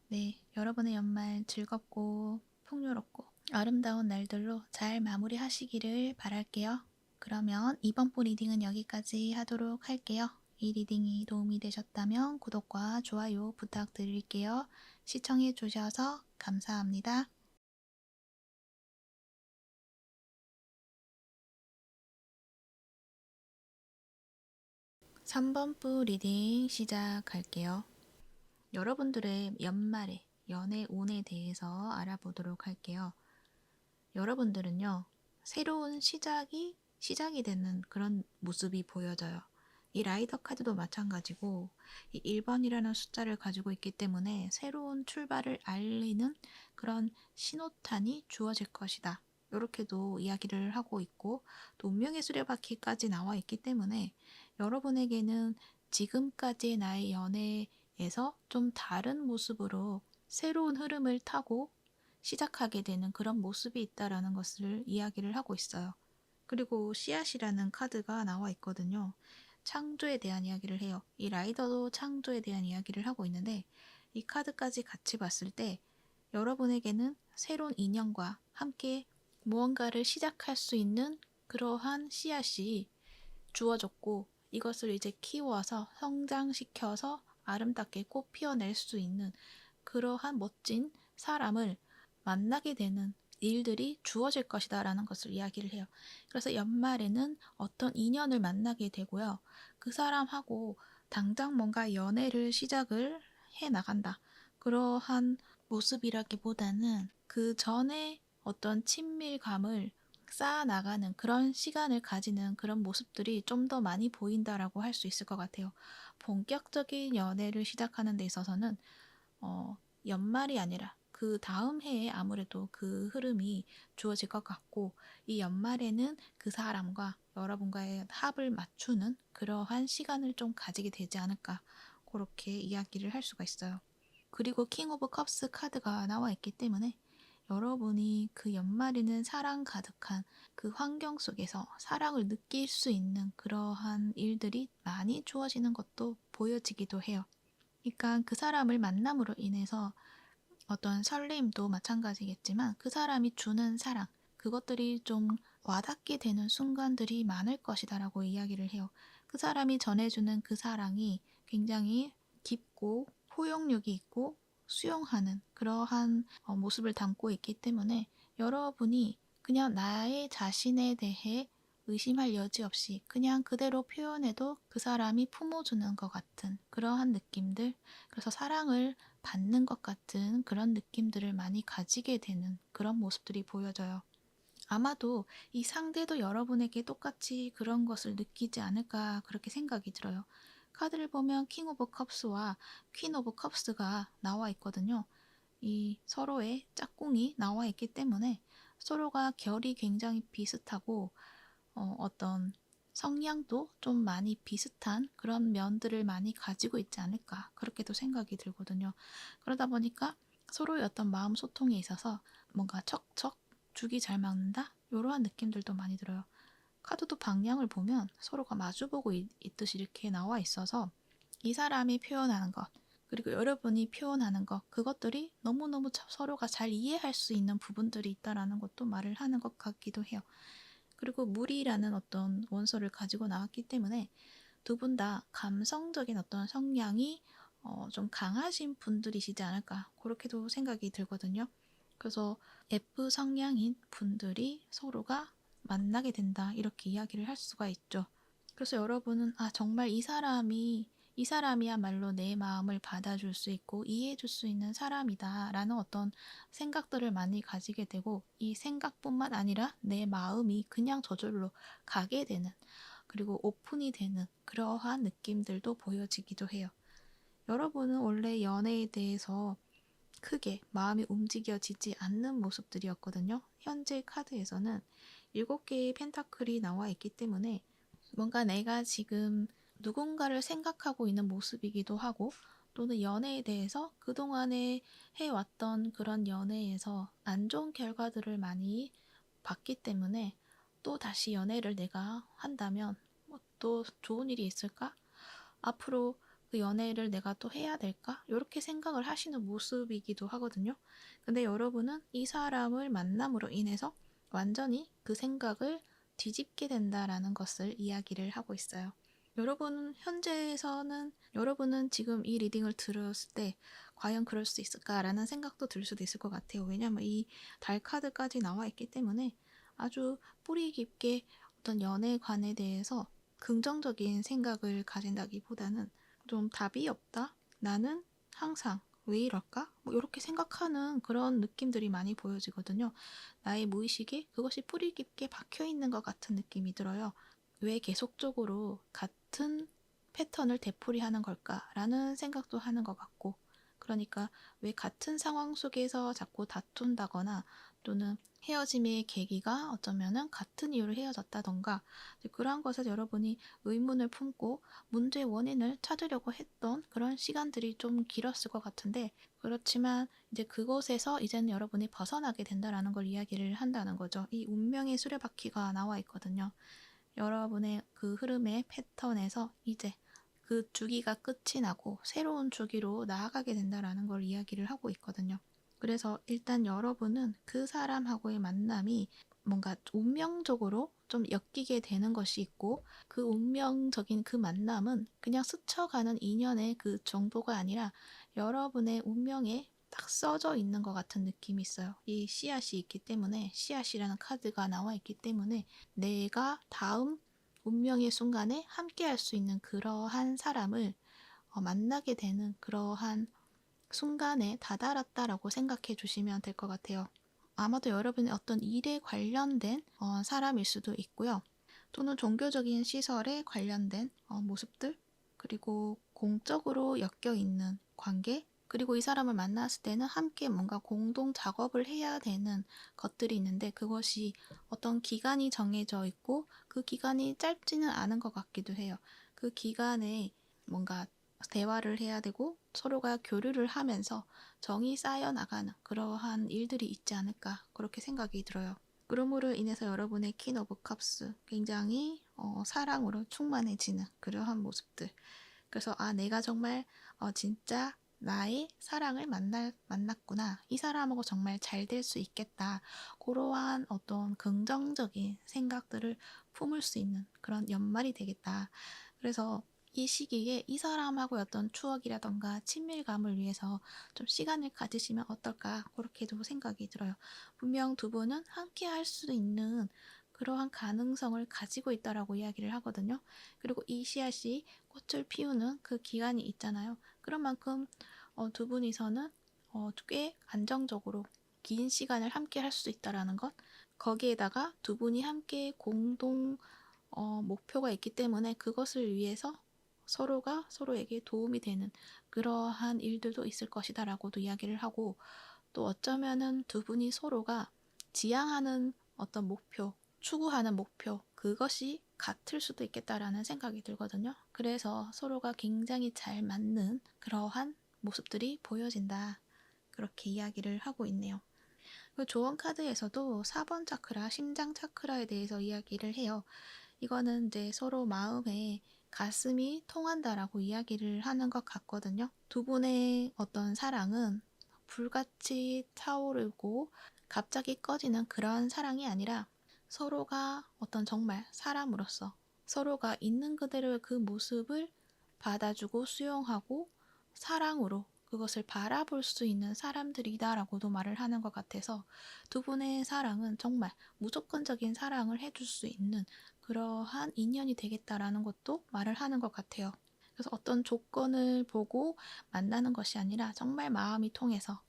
네, 여러분의 연말 즐겁고 풍요롭고 아름다운 날들로 잘 마무리하시기를 바랄게요. 그러면 이번 부 리딩은 여기까지 하도록 할게요. 이 리딩이 도움이 되셨다면 구독과 좋아요 부탁드릴게요. 시청해 주셔서 감사합니다. 3번 부 리딩 시작할게요. 여러분들의 연말에 연애 운에 대해서 알아보도록 할게요. 여러분들은요, 새로운 시작이 되는 그런 모습이 보여져요. 이 라이더 카드도 마찬가지고 이 1번이라는 숫자를 가지고 있기 때문에 새로운 출발을 알리는 그런 신호탄이 주어질 것이다. 이렇게도 이야기를 하고 있고 또 운명의 수레바퀴까지 나와 있기 때문에 여러분에게는 지금까지의 나의 연애에서 좀 다른 모습으로 새로운 흐름을 타고 시작하게 되는 그런 모습이 있다라는 것을 이야기를 하고 있어요. 그리고 씨앗이라는 카드가 나와 있거든요. 창조에 대한 이야기를 해요. 이 라이더도 창조에 대한 이야기를 하고 있는데 이 카드까지 같이 봤을 때 여러분에게는 새로운 인연과 함께 무언가를 시작할 수 있는 그러한 씨앗이 주어졌고 이것을 이제 키워서 성장시켜서 아름답게 꽃 피워낼 수 있는 그러한 멋진 사람을 만나게 되는 일들이 주어질 것이다 라는 것을 이야기를 해요. 그래서 연말에는 어떤 인연을 만나게 되고요. 그 사람하고 당장 뭔가 연애를 시작을 해 나간다. 그러한 모습이라기보다는 그 전에 어떤 친밀감을 쌓아나가는 그런 시간을 가지는 그런 모습들이 좀 더 많이 보인다라고 할 수 있을 것 같아요. 본격적인 연애를 시작하는 데 있어서는 연말이 아니라 그 다음 해에 아무래도 그 흐름이 주어질 것 같고 이 연말에는 그 사람과 여러분과의 합을 맞추는 그러한 시간을 좀 가지게 되지 않을까 그렇게 이야기를 할 수가 있어요. 그리고 킹 오브 컵스 카드가 나와 있기 때문에 여러분이 그 연말에는 사랑 가득한 그 환경 속에서 사랑을 느낄 수 있는 그러한 일들이 많이 주어지는 것도 보여지기도 해요. 그러니까 그 사람을 만남으로 인해서 어떤 설렘도 마찬가지겠지만 그 사람이 주는 사랑, 그것들이 좀 와닿게 되는 순간들이 많을 것이다라고 이야기를 해요. 그 사람이 전해주는 그 사랑이 굉장히 깊고 포용력이 있고 수용하는 그러한 모습을 담고 있기 때문에 여러분이 그냥 나의 자신에 대해 의심할 여지 없이 그냥 그대로 표현해도 그 사람이 품어주는 것 같은 그러한 느낌들, 그래서 사랑을 받는 것 같은 그런 느낌들을 많이 가지게 되는 그런 모습들이 보여져요. 아마도 이 상대도 여러분에게 똑같이 그런 것을 느끼지 않을까 그렇게 생각이 들어요. 카드를 보면 킹 오브 컵스와 퀸 오브 컵스가 나와 있거든요. 이 서로의 짝꿍이 나와 있기 때문에 서로가 결이 굉장히 비슷하고 어떤 성향도 좀 많이 비슷한 그런 면들을 많이 가지고 있지 않을까 그렇게도 생각이 들거든요. 그러다 보니까 서로의 어떤 마음 소통에 있어서 뭔가 척척 죽이 잘 맞는다 이러한 느낌들도 많이 들어요. 카드도 방향을 보면 서로가 마주보고 있듯이 이렇게 나와 있어서 이 사람이 표현하는 것 그리고 여러분이 표현하는 것 그것들이 너무너무 서로가 잘 이해할 수 있는 부분들이 있다라는 것도 말을 하는 것 같기도 해요. 그리고 물이라는 어떤 원소를 가지고 나왔기 때문에 두 분 다 감성적인 어떤 성향이 좀 강하신 분들이시지 않을까 그렇게도 생각이 들거든요. 그래서 F 성향인 분들이 서로가 만나게 된다 이렇게 이야기를 할 수가 있죠. 그래서 여러분은 정말 이 사람이야말로 내 마음을 받아줄 수 있고 이해해줄 수 있는 사람이다 라는 어떤 생각들을 많이 가지게 되고 이 생각뿐만 아니라 내 마음이 그냥 저절로 가게 되는 그리고 오픈이 되는 그러한 느낌들도 보여지기도 해요. 여러분은 원래 연애에 대해서 크게 마음이 움직여지지 않는 모습들이었거든요. 현재 카드에서는 7개의 펜타클이 나와 있기 때문에 뭔가 내가 지금 누군가를 생각하고 있는 모습이기도 하고 또는 연애에 대해서 그동안에 해왔던 그런 연애에서 안 좋은 결과들을 많이 봤기 때문에 또 다시 연애를 내가 한다면 또 좋은 일이 있을까? 앞으로 그 연애를 내가 또 해야 될까? 이렇게 생각을 하시는 모습이기도 하거든요. 근데 여러분은 이 사람을 만남으로 인해서 완전히 그 생각을 뒤집게 된다라는 것을 이야기를 하고 있어요. 여러분은 지금 이 리딩을 들었을 때 과연 그럴 수 있을까라는 생각도 들 수도 있을 것 같아요. 왜냐하면 이 달 카드까지 나와 있기 때문에 아주 뿌리 깊게 어떤 연애관에 대해서 긍정적인 생각을 가진다기보다는 좀 답이 없다? 나는 항상 왜 이럴까? 뭐 이렇게 생각하는 그런 느낌들이 많이 보여지거든요. 나의 무의식에 그것이 뿌리 깊게 박혀 있는 것 같은 느낌이 들어요. 왜 계속적으로 같은 패턴을 되풀이하는 걸까라는 생각도 하는 것 같고, 그러니까 왜 같은 상황 속에서 자꾸 다툰다거나 또는 헤어짐의 계기가 어쩌면은 같은 이유로 헤어졌다던가 그러한 것에 여러분이 의문을 품고 문제의 원인을 찾으려고 했던 그런 시간들이 좀 길었을 것 같은데, 그렇지만 이제 그곳에서 이제는 여러분이 벗어나게 된다라는 걸 이야기를 한다는 거죠. 이 운명의 수레바퀴가 나와 있거든요. 여러분의 그 흐름의 패턴에서 이제 그 주기가 끝이 나고 새로운 주기로 나아가게 된다라는 걸 이야기를 하고 있거든요. 그래서 일단 여러분은 그 사람하고의 만남이 뭔가 운명적으로 좀 엮이게 되는 것이 있고, 그 운명적인 그 만남은 그냥 스쳐가는 인연의 그 정도가 아니라 여러분의 운명에 딱 써져 있는 것 같은 느낌이 있어요. 이 씨앗이 있기 때문에, 씨앗이라는 카드가 나와 있기 때문에 내가 다음 운명의 순간에 함께 할 수 있는 그러한 사람을 만나게 되는 그러한 순간에 다다랐다라고 생각해 주시면 될 것 같아요. 아마도 여러분의 어떤 일에 관련된 사람일 수도 있고요. 또는 종교적인 시설에 관련된 모습들, 그리고 공적으로 엮여 있는 관계, 그리고 이 사람을 만났을 때는 함께 뭔가 공동 작업을 해야 되는 것들이 있는데 그것이 어떤 기간이 정해져 있고 그 기간이 짧지는 않은 것 같기도 해요. 그 기간에 뭔가 대화를 해야 되고 서로가 교류를 하면서 정이 쌓여 나가는 그러한 일들이 있지 않을까 그렇게 생각이 들어요. 그러므로 인해서 여러분의 퀸 오브 컵스 굉장히 사랑으로 충만해지는 그러한 모습들. 그래서 내가 정말 진짜 나의 사랑을 만났구나. 이 사람하고 정말 잘 될 수 있겠다. 그러한 어떤 긍정적인 생각들을 품을 수 있는 그런 연말이 되겠다. 그래서 이 시기에 이 사람하고의 어떤 추억이라던가 친밀감을 위해서 좀 시간을 가지시면 어떨까 그렇게도 생각이 들어요. 분명 두 분은 함께 할 수 있는 그러한 가능성을 가지고 있다라고 이야기를 하거든요. 그리고 이 씨앗이 꽃을 피우는 그 기간이 있잖아요. 그런 만큼 두 분이서는 꽤 안정적으로 긴 시간을 함께 할 수 있다라는 것. 거기에다가 두 분이 함께 공동 목표가 있기 때문에 그것을 위해서 서로가 서로에게 도움이 되는 그러한 일들도 있을 것이다라고도 이야기를 하고, 또 어쩌면은 두 분이 서로가 지향하는 어떤 목표, 추구하는 목표, 그것이 같을 수도 있겠다라는 생각이 들거든요. 그래서 서로가 굉장히 잘 맞는 그러한 모습들이 보여진다. 그렇게 이야기를 하고 있네요. 그 조언 카드에서도 4번 차크라, 심장 차크라에 대해서 이야기를 해요. 이거는 이제 서로 마음에 가슴이 통한다라고 이야기를 하는 것 같거든요. 두 분의 어떤 사랑은 불같이 타오르고 갑자기 꺼지는 그런 사랑이 아니라 서로가 어떤 정말 사람으로서 서로가 있는 그대로의 그 모습을 받아주고 수용하고 사랑으로 그것을 바라볼 수 있는 사람들이다라고도 말을 하는 것 같아서 두 분의 사랑은 정말 무조건적인 사랑을 해줄 수 있는 그러한 인연이 되겠다라는 것도 말을 하는 것 같아요. 그래서 어떤 조건을 보고 만나는 것이 아니라 정말 마음이 통해서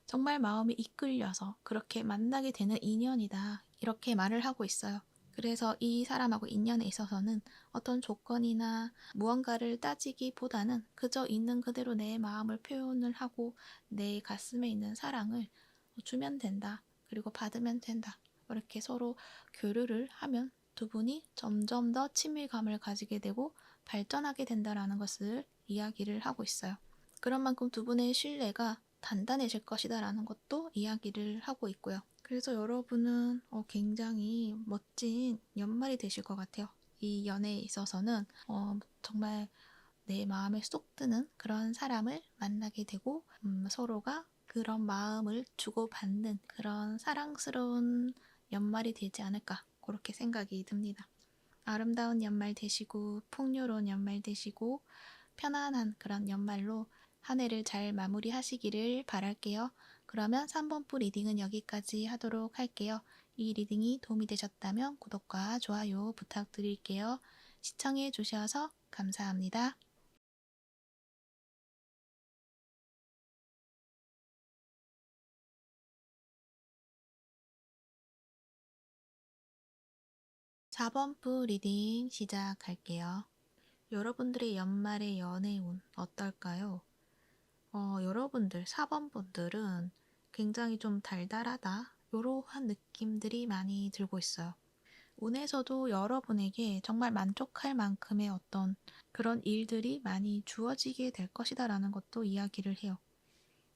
정말 마음이 이끌려서 그렇게 만나게 되는 인연이다. 이렇게 말을 하고 있어요. 그래서 이 사람하고 인연에 있어서는 어떤 조건이나 무언가를 따지기보다는 그저 있는 그대로 내 마음을 표현을 하고 내 가슴에 있는 사랑을 주면 된다. 그리고 받으면 된다. 이렇게 서로 교류를 하면 두 분이 점점 더 친밀감을 가지게 되고 발전하게 된다라는 것을 이야기를 하고 있어요. 그런 만큼 두 분의 신뢰가 단단해질 것이다라는 것도 이야기를 하고 있고요. 그래서 여러분은 굉장히 멋진 연말이 되실 것 같아요. 이 연애에 있어서는 정말 내 마음에 쏙 드는 그런 사람을 만나게 되고 서로가 그런 마음을 주고받는 그런 사랑스러운 연말이 되지 않을까 그렇게 생각이 듭니다. 아름다운 연말 되시고 풍요로운 연말 되시고 편안한 그런 연말로 한 해를 잘 마무리하시기를 바랄게요. 그러면 3번부 리딩은 여기까지 하도록 할게요. 이 리딩이 도움이 되셨다면 구독과 좋아요 부탁드릴게요. 시청해 주셔서 감사합니다. 4번부 리딩 시작할게요. 여러분들의 연말의 연애운 어떨까요? 여러분들 4번분들은 굉장히 좀 달달하다 이러한 느낌들이 많이 들고 있어요. 운에서도 여러분에게 정말 만족할 만큼의 어떤 그런 일들이 많이 주어지게 될 것이다라는 것도 이야기를 해요.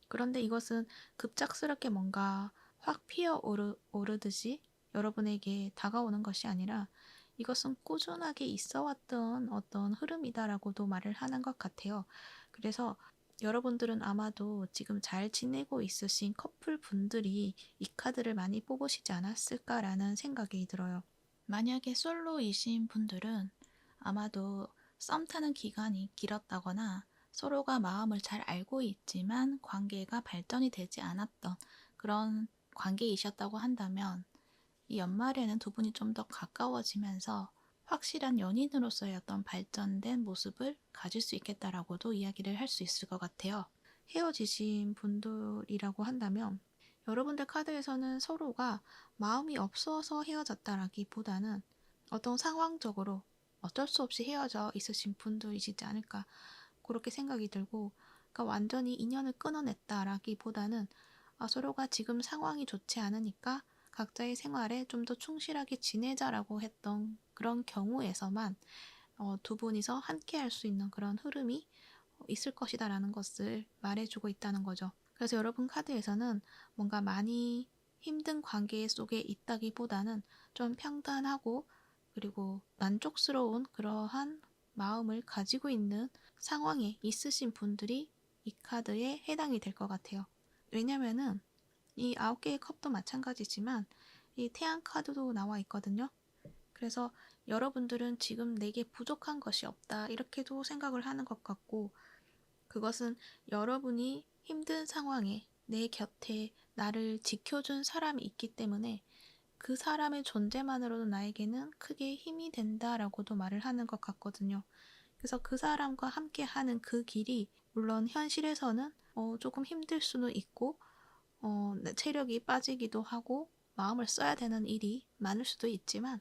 그런데 이것은 급작스럽게 뭔가 확 피어오르듯이 여러분에게 다가오는 것이 아니라 이것은 꾸준하게 있어왔던 어떤 흐름이다라고도 말을 하는 것 같아요. 그래서 여러분들은 아마도 지금 잘 지내고 있으신 커플 분들이 이 카드를 많이 뽑으시지 않았을까라는 생각이 들어요. 만약에 솔로이신 분들은 아마도 썸 타는 기간이 길었다거나 서로가 마음을 잘 알고 있지만 관계가 발전이 되지 않았던 그런 관계이셨다고 한다면 이 연말에는 두 분이 좀 더 가까워지면서 확실한 연인으로서의 어떤 발전된 모습을 가질 수 있겠다라고도 이야기를 할 수 있을 것 같아요. 헤어지신 분들이라고 한다면 여러분들 카드에서는 서로가 마음이 없어서 헤어졌다라기보다는 어떤 상황적으로 어쩔 수 없이 헤어져 있으신 분들이시지 않을까 그렇게 생각이 들고 그러니까 완전히 인연을 끊어냈다라기보다는 서로가 지금 상황이 좋지 않으니까 각자의 생활에 좀 더 충실하게 지내자라고 했던 그런 경우에서만 두 분이서 함께 할 수 있는 그런 흐름이 있을 것이다라는 것을 말해주고 있다는 거죠. 그래서 여러분 카드에서는 뭔가 많이 힘든 관계 속에 있다기보다는 좀 평탄하고 그리고 만족스러운 그러한 마음을 가지고 있는 상황에 있으신 분들이 이 카드에 해당이 될 것 같아요. 왜냐면은 이 9개의 컵도 마찬가지지만 이 태양 카드도 나와 있거든요. 그래서 여러분들은 지금 내게 부족한 것이 없다 이렇게도 생각을 하는 것 같고 그것은 여러분이 힘든 상황에 내 곁에 나를 지켜준 사람이 있기 때문에 그 사람의 존재만으로도 나에게는 크게 힘이 된다라고도 말을 하는 것 같거든요. 그래서 그 사람과 함께 하는 그 길이 물론 현실에서는 조금 힘들 수는 있고 체력이 빠지기도 하고 마음을 써야 되는 일이 많을 수도 있지만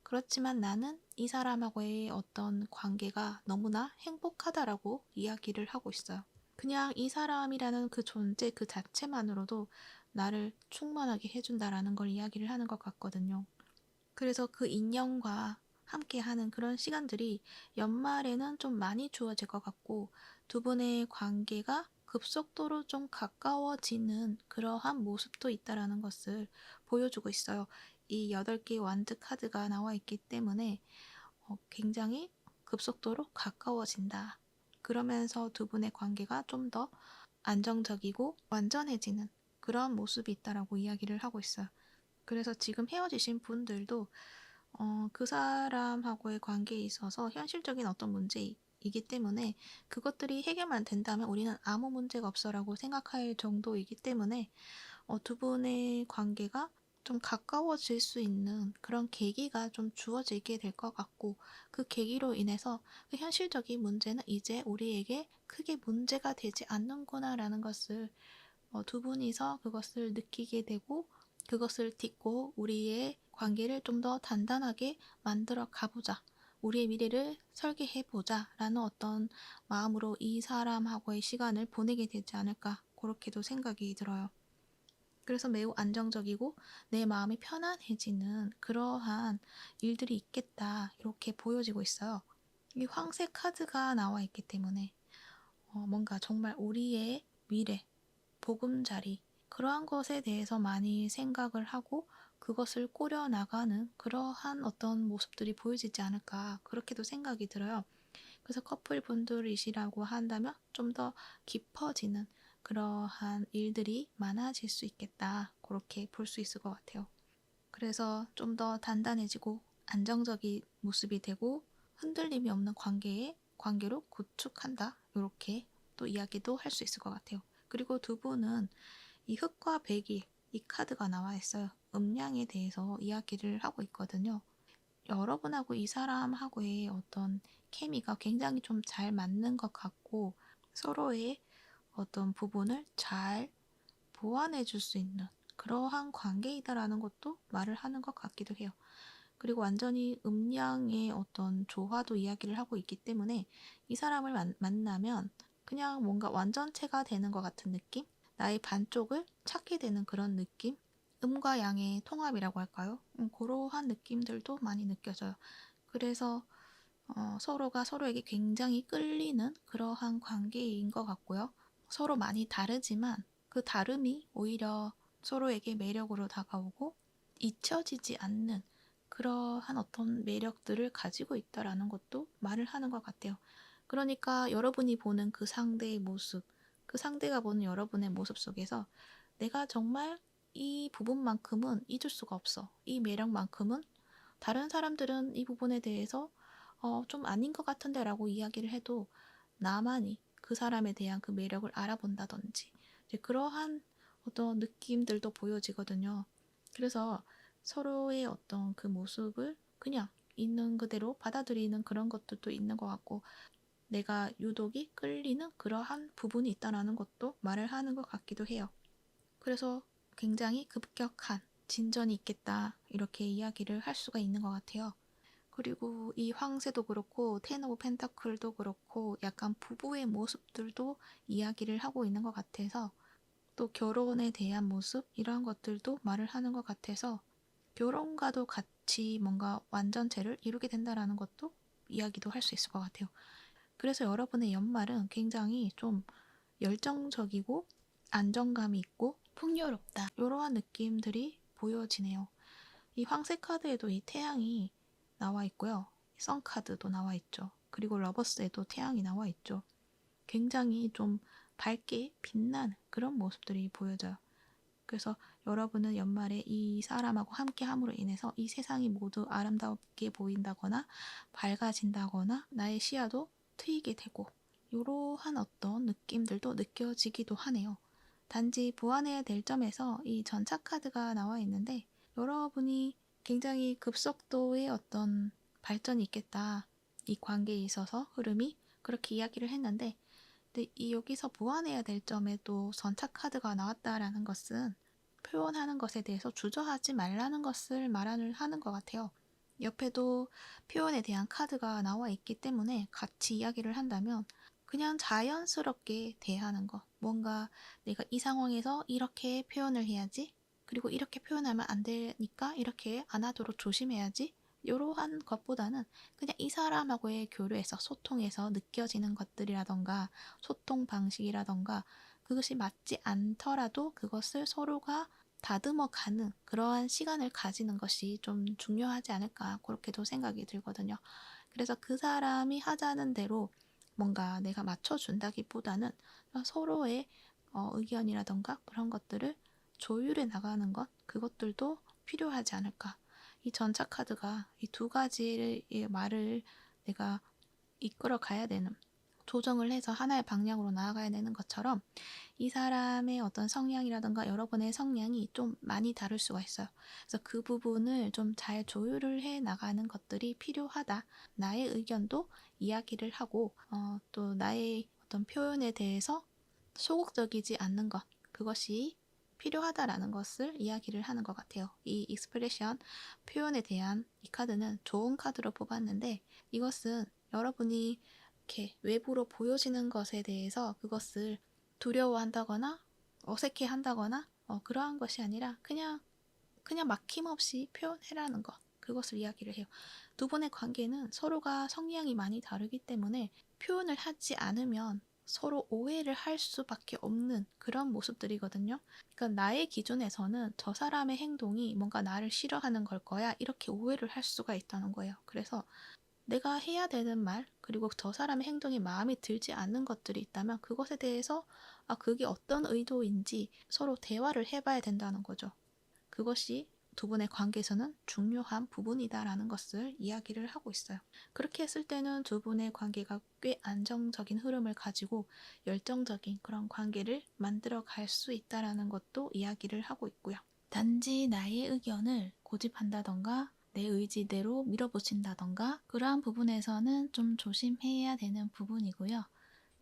그렇지만 나는 이 사람하고의 어떤 관계가 너무나 행복하다라고 이야기를 하고 있어요. 그냥 이 사람이라는 그 존재 그 자체만으로도 나를 충만하게 해준다라는 걸 이야기를 하는 것 같거든요. 그래서 그 인연과 함께하는 그런 시간들이 연말에는 좀 많이 주어질 것 같고 두 분의 관계가 급속도로 좀 가까워지는 그러한 모습도 있다라는 것을 보여주고 있어요. 이 8개의 완드 카드가 나와 있기 때문에 굉장히 급속도로 가까워진다. 그러면서 두 분의 관계가 좀 더 안정적이고 완전해지는 그런 모습이 있다라고 이야기를 하고 있어요. 그래서 지금 헤어지신 분들도 그 사람하고의 관계에 있어서 현실적인 어떤 문제이기 때문에 그것들이 해결만 된다면 우리는 아무 문제가 없어라고 생각할 정도이기 때문에 두 분의 관계가 좀 가까워질 수 있는 그런 계기가 좀 주어지게 될 것 같고, 그 계기로 인해서 그 현실적인 문제는 이제 우리에게 크게 문제가 되지 않는구나라는 것을 두 분이서 그것을 느끼게 되고, 그것을 딛고 우리의 관계를 좀 더 단단하게 만들어 가보자, 우리의 미래를 설계해 보자 라는 어떤 마음으로 이 사람하고의 시간을 보내게 되지 않을까, 그렇게도 생각이 들어요. 그래서 매우 안정적이고 내 마음이 편안해지는 그러한 일들이 있겠다, 이렇게 보여지고 있어요. 이 황새 카드가 나와 있기 때문에 뭔가 정말 우리의 미래, 보금자리, 그러한 것에 대해서 많이 생각을 하고 그것을 꾸려나가는 그러한 어떤 모습들이 보여지지 않을까, 그렇게도 생각이 들어요. 그래서 커플 분들이시라고 한다면 좀 더 깊어지는 그러한 일들이 많아질 수 있겠다, 그렇게 볼 수 있을 것 같아요. 그래서 좀 더 단단해지고 안정적인 모습이 되고 흔들림이 없는 관계로 구축한다, 이렇게 또 이야기도 할 수 있을 것 같아요. 그리고 두 분은 이 흑과 백이 이 카드가 나와 있어요. 음양에 대해서 이야기를 하고 있거든요. 여러분하고 이 사람하고의 어떤 케미가 굉장히 좀 잘 맞는 것 같고, 서로의 어떤 부분을 잘 보완해 줄 수 있는 그러한 관계이다라는 것도 말을 하는 것 같기도 해요. 그리고 완전히 음양의 어떤 조화도 이야기를 하고 있기 때문에 이 사람을 만나면 그냥 뭔가 완전체가 되는 것 같은 느낌? 나의 반쪽을 찾게 되는 그런 느낌? 음과 양의 통합이라고 할까요? 그러한 느낌들도 많이 느껴져요. 그래서 서로가 서로에게 굉장히 끌리는 그러한 관계인 것 같고요. 서로 많이 다르지만 그 다름이 오히려 서로에게 매력으로 다가오고 잊혀지지 않는 그러한 어떤 매력들을 가지고 있다라는 것도 말을 하는 것 같아요. 그러니까 여러분이 보는 그 상대의 모습, 그 상대가 보는 여러분의 모습 속에서 내가 정말 이 부분만큼은 잊을 수가 없어, 이 매력만큼은 다른 사람들은 이 부분에 대해서 좀 아닌 것 같은데 라고 이야기를 해도 나만이 그 사람에 대한 그 매력을 알아본다든지 이제 그러한 어떤 느낌들도 보여지거든요. 그래서 서로의 어떤 그 모습을 그냥 있는 그대로 받아들이는 그런 것들도 있는 것 같고, 내가 유독이 끌리는 그러한 부분이 있다는 것도 말을 하는 것 같기도 해요. 그래서 굉장히 급격한 진전이 있겠다, 이렇게 이야기를 할 수가 있는 것 같아요. 그리고 이 황새도 그렇고 텐 오브 펜타클도 그렇고 약간 부부의 모습들도 이야기를 하고 있는 것 같아서, 또 결혼에 대한 모습, 이러한 것들도 말을 하는 것 같아서 결혼과도 같이 뭔가 완전체를 이루게 된다라는 것도 이야기도 할 수 있을 것 같아요. 그래서 여러분의 연말은 굉장히 좀 열정적이고 안정감이 있고 풍요롭다, 이러한 느낌들이 보여지네요. 이 황새 카드에도 이 태양이 나와 있고요. 선 카드도 나와 있죠. 그리고 러버스에도 태양이 나와 있죠. 굉장히 좀 밝게 빛나는 그런 모습들이 보여져요. 그래서 여러분은 연말에 이 사람하고 함께 함으로 인해서 이 세상이 모두 아름답게 보인다거나 밝아진다거나 나의 시야도 트이게 되고, 이러한 어떤 느낌들도 느껴지기도 하네요. 단지 보완해야 될 점에서 이 전차 카드가 나와 있는데, 여러분이 굉장히 급속도의 어떤 발전이 있겠다, 이 관계에 있어서 흐름이, 그렇게 이야기를 했는데, 근데 이 여기서 보완해야 될 점에 또 전차 카드가 나왔다라는 것은 표현하는 것에 대해서 주저하지 말라는 것을 말을 하는 것 같아요. 옆에도 표현에 대한 카드가 나와 있기 때문에 같이 이야기를 한다면 그냥 자연스럽게 대하는 것. 뭔가 내가 이 상황에서 이렇게 표현을 해야지, 그리고 이렇게 표현하면 안 되니까 이렇게 안 하도록 조심해야지, 이러한 것보다는 그냥 이 사람하고의 교류에서 소통에서 느껴지는 것들이라던가 소통 방식이라던가 그것이 맞지 않더라도 그것을 서로가 다듬어 가는 그러한 시간을 가지는 것이 좀 중요하지 않을까, 그렇게도 생각이 들거든요. 그래서 그 사람이 하자는 대로 뭔가 내가 맞춰준다기보다는 서로의 의견이라던가 그런 것들을 조율해 나가는 것, 그것들도 필요하지 않을까. 이 전차 카드가 이 두 가지의 말을 내가 이끌어 가야 되는, 조정을 해서 하나의 방향으로 나아가야 되는 것처럼 이 사람의 어떤 성향이라든가 여러분의 성향이 좀 많이 다를 수가 있어요. 그래서 그 부분을 좀 잘 조율을 해 나가는 것들이 필요하다. 나의 의견도 이야기를 하고 또 나의 어떤 표현에 대해서 소극적이지 않는 것, 그것이 필요하다라는 것을 이야기를 하는 것 같아요. 이 익스프레션, 표현에 대한 이 카드는 좋은 카드로 뽑았는데, 이것은 여러분이 이렇게 외부로 보여지는 것에 대해서 그것을 두려워한다거나 어색해 한다거나 그러한 것이 아니라 그냥 막힘없이 표현해라는 것, 그것을 이야기를 해요. 두 분의 관계는 서로가 성향이 많이 다르기 때문에 표현을 하지 않으면 서로 오해를 할 수밖에 없는 그런 모습들이거든요. 그러니까 나의 기준에서는 저 사람의 행동이 뭔가 나를 싫어하는 걸 거야, 이렇게 오해를 할 수가 있다는 거예요. 그래서 내가 해야 되는 말, 그리고 저 사람의 행동이 마음에 들지 않는 것들이 있다면 그것에 대해서 그게 어떤 의도인지 서로 대화를 해봐야 된다는 거죠. 그것이 두 분의 관계에서는 중요한 부분이다라는 것을 이야기를 하고 있어요. 그렇게 했을 때는 두 분의 관계가 꽤 안정적인 흐름을 가지고 열정적인 그런 관계를 만들어 갈 수 있다라는 것도 이야기를 하고 있고요. 단지 나의 의견을 고집한다던가 내 의지대로 밀어붙인다던가 그러한 부분에서는 좀 조심해야 되는 부분이고요.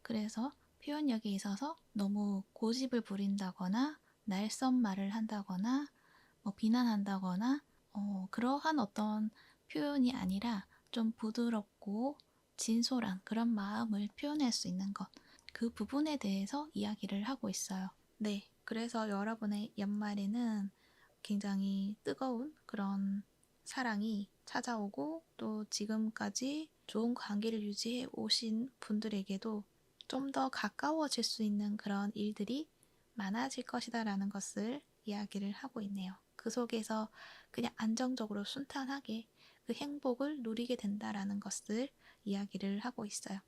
그래서 표현력에 있어서 너무 고집을 부린다거나 날선 말을 한다거나 비난한다거나 그러한 어떤 표현이 아니라 좀 부드럽고 진솔한 그런 마음을 표현할 수 있는 것, 그 부분에 대해서 이야기를 하고 있어요. 네, 그래서 여러분의 연말에는 굉장히 뜨거운 그런 사랑이 찾아오고 또 지금까지 좋은 관계를 유지해 오신 분들에게도 좀 더 가까워질 수 있는 그런 일들이 많아질 것이다라는 것을 이야기를 하고 있네요. 그 속에서 그냥 안정적으로 순탄하게 그 행복을 누리게 된다라는 것을 이야기를 하고 있어요.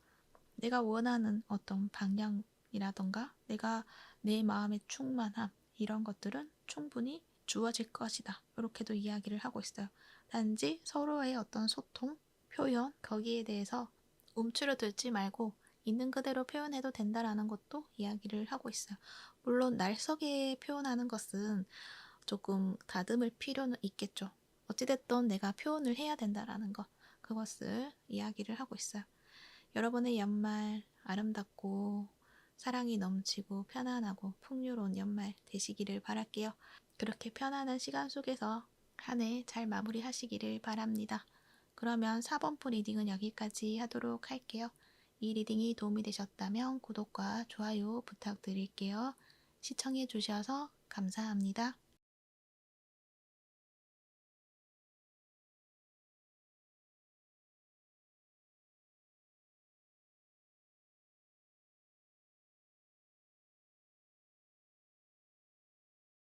내가 원하는 어떤 방향이라던가 내가 내 마음의 충만함, 이런 것들은 충분히 주어질 것이다, 이렇게도 이야기를 하고 있어요. 단지 서로의 어떤 소통, 표현, 거기에 대해서 움츠러들지 말고 있는 그대로 표현해도 된다라는 것도 이야기를 하고 있어요. 물론 날석에 표현하는 것은 조금 다듬을 필요는 있겠죠. 어찌됐든 내가 표현을 해야 된다라는 것, 그것을 이야기를 하고 있어요. 여러분의 연말 아름답고 사랑이 넘치고 편안하고 풍요로운 연말 되시기를 바랄게요. 그렇게 편안한 시간 속에서 한 해 잘 마무리하시기를 바랍니다. 그러면 4번포 리딩은 여기까지 하도록 할게요. 이 리딩이 도움이 되셨다면 구독과 좋아요 부탁드릴게요. 시청해 주셔서 감사합니다.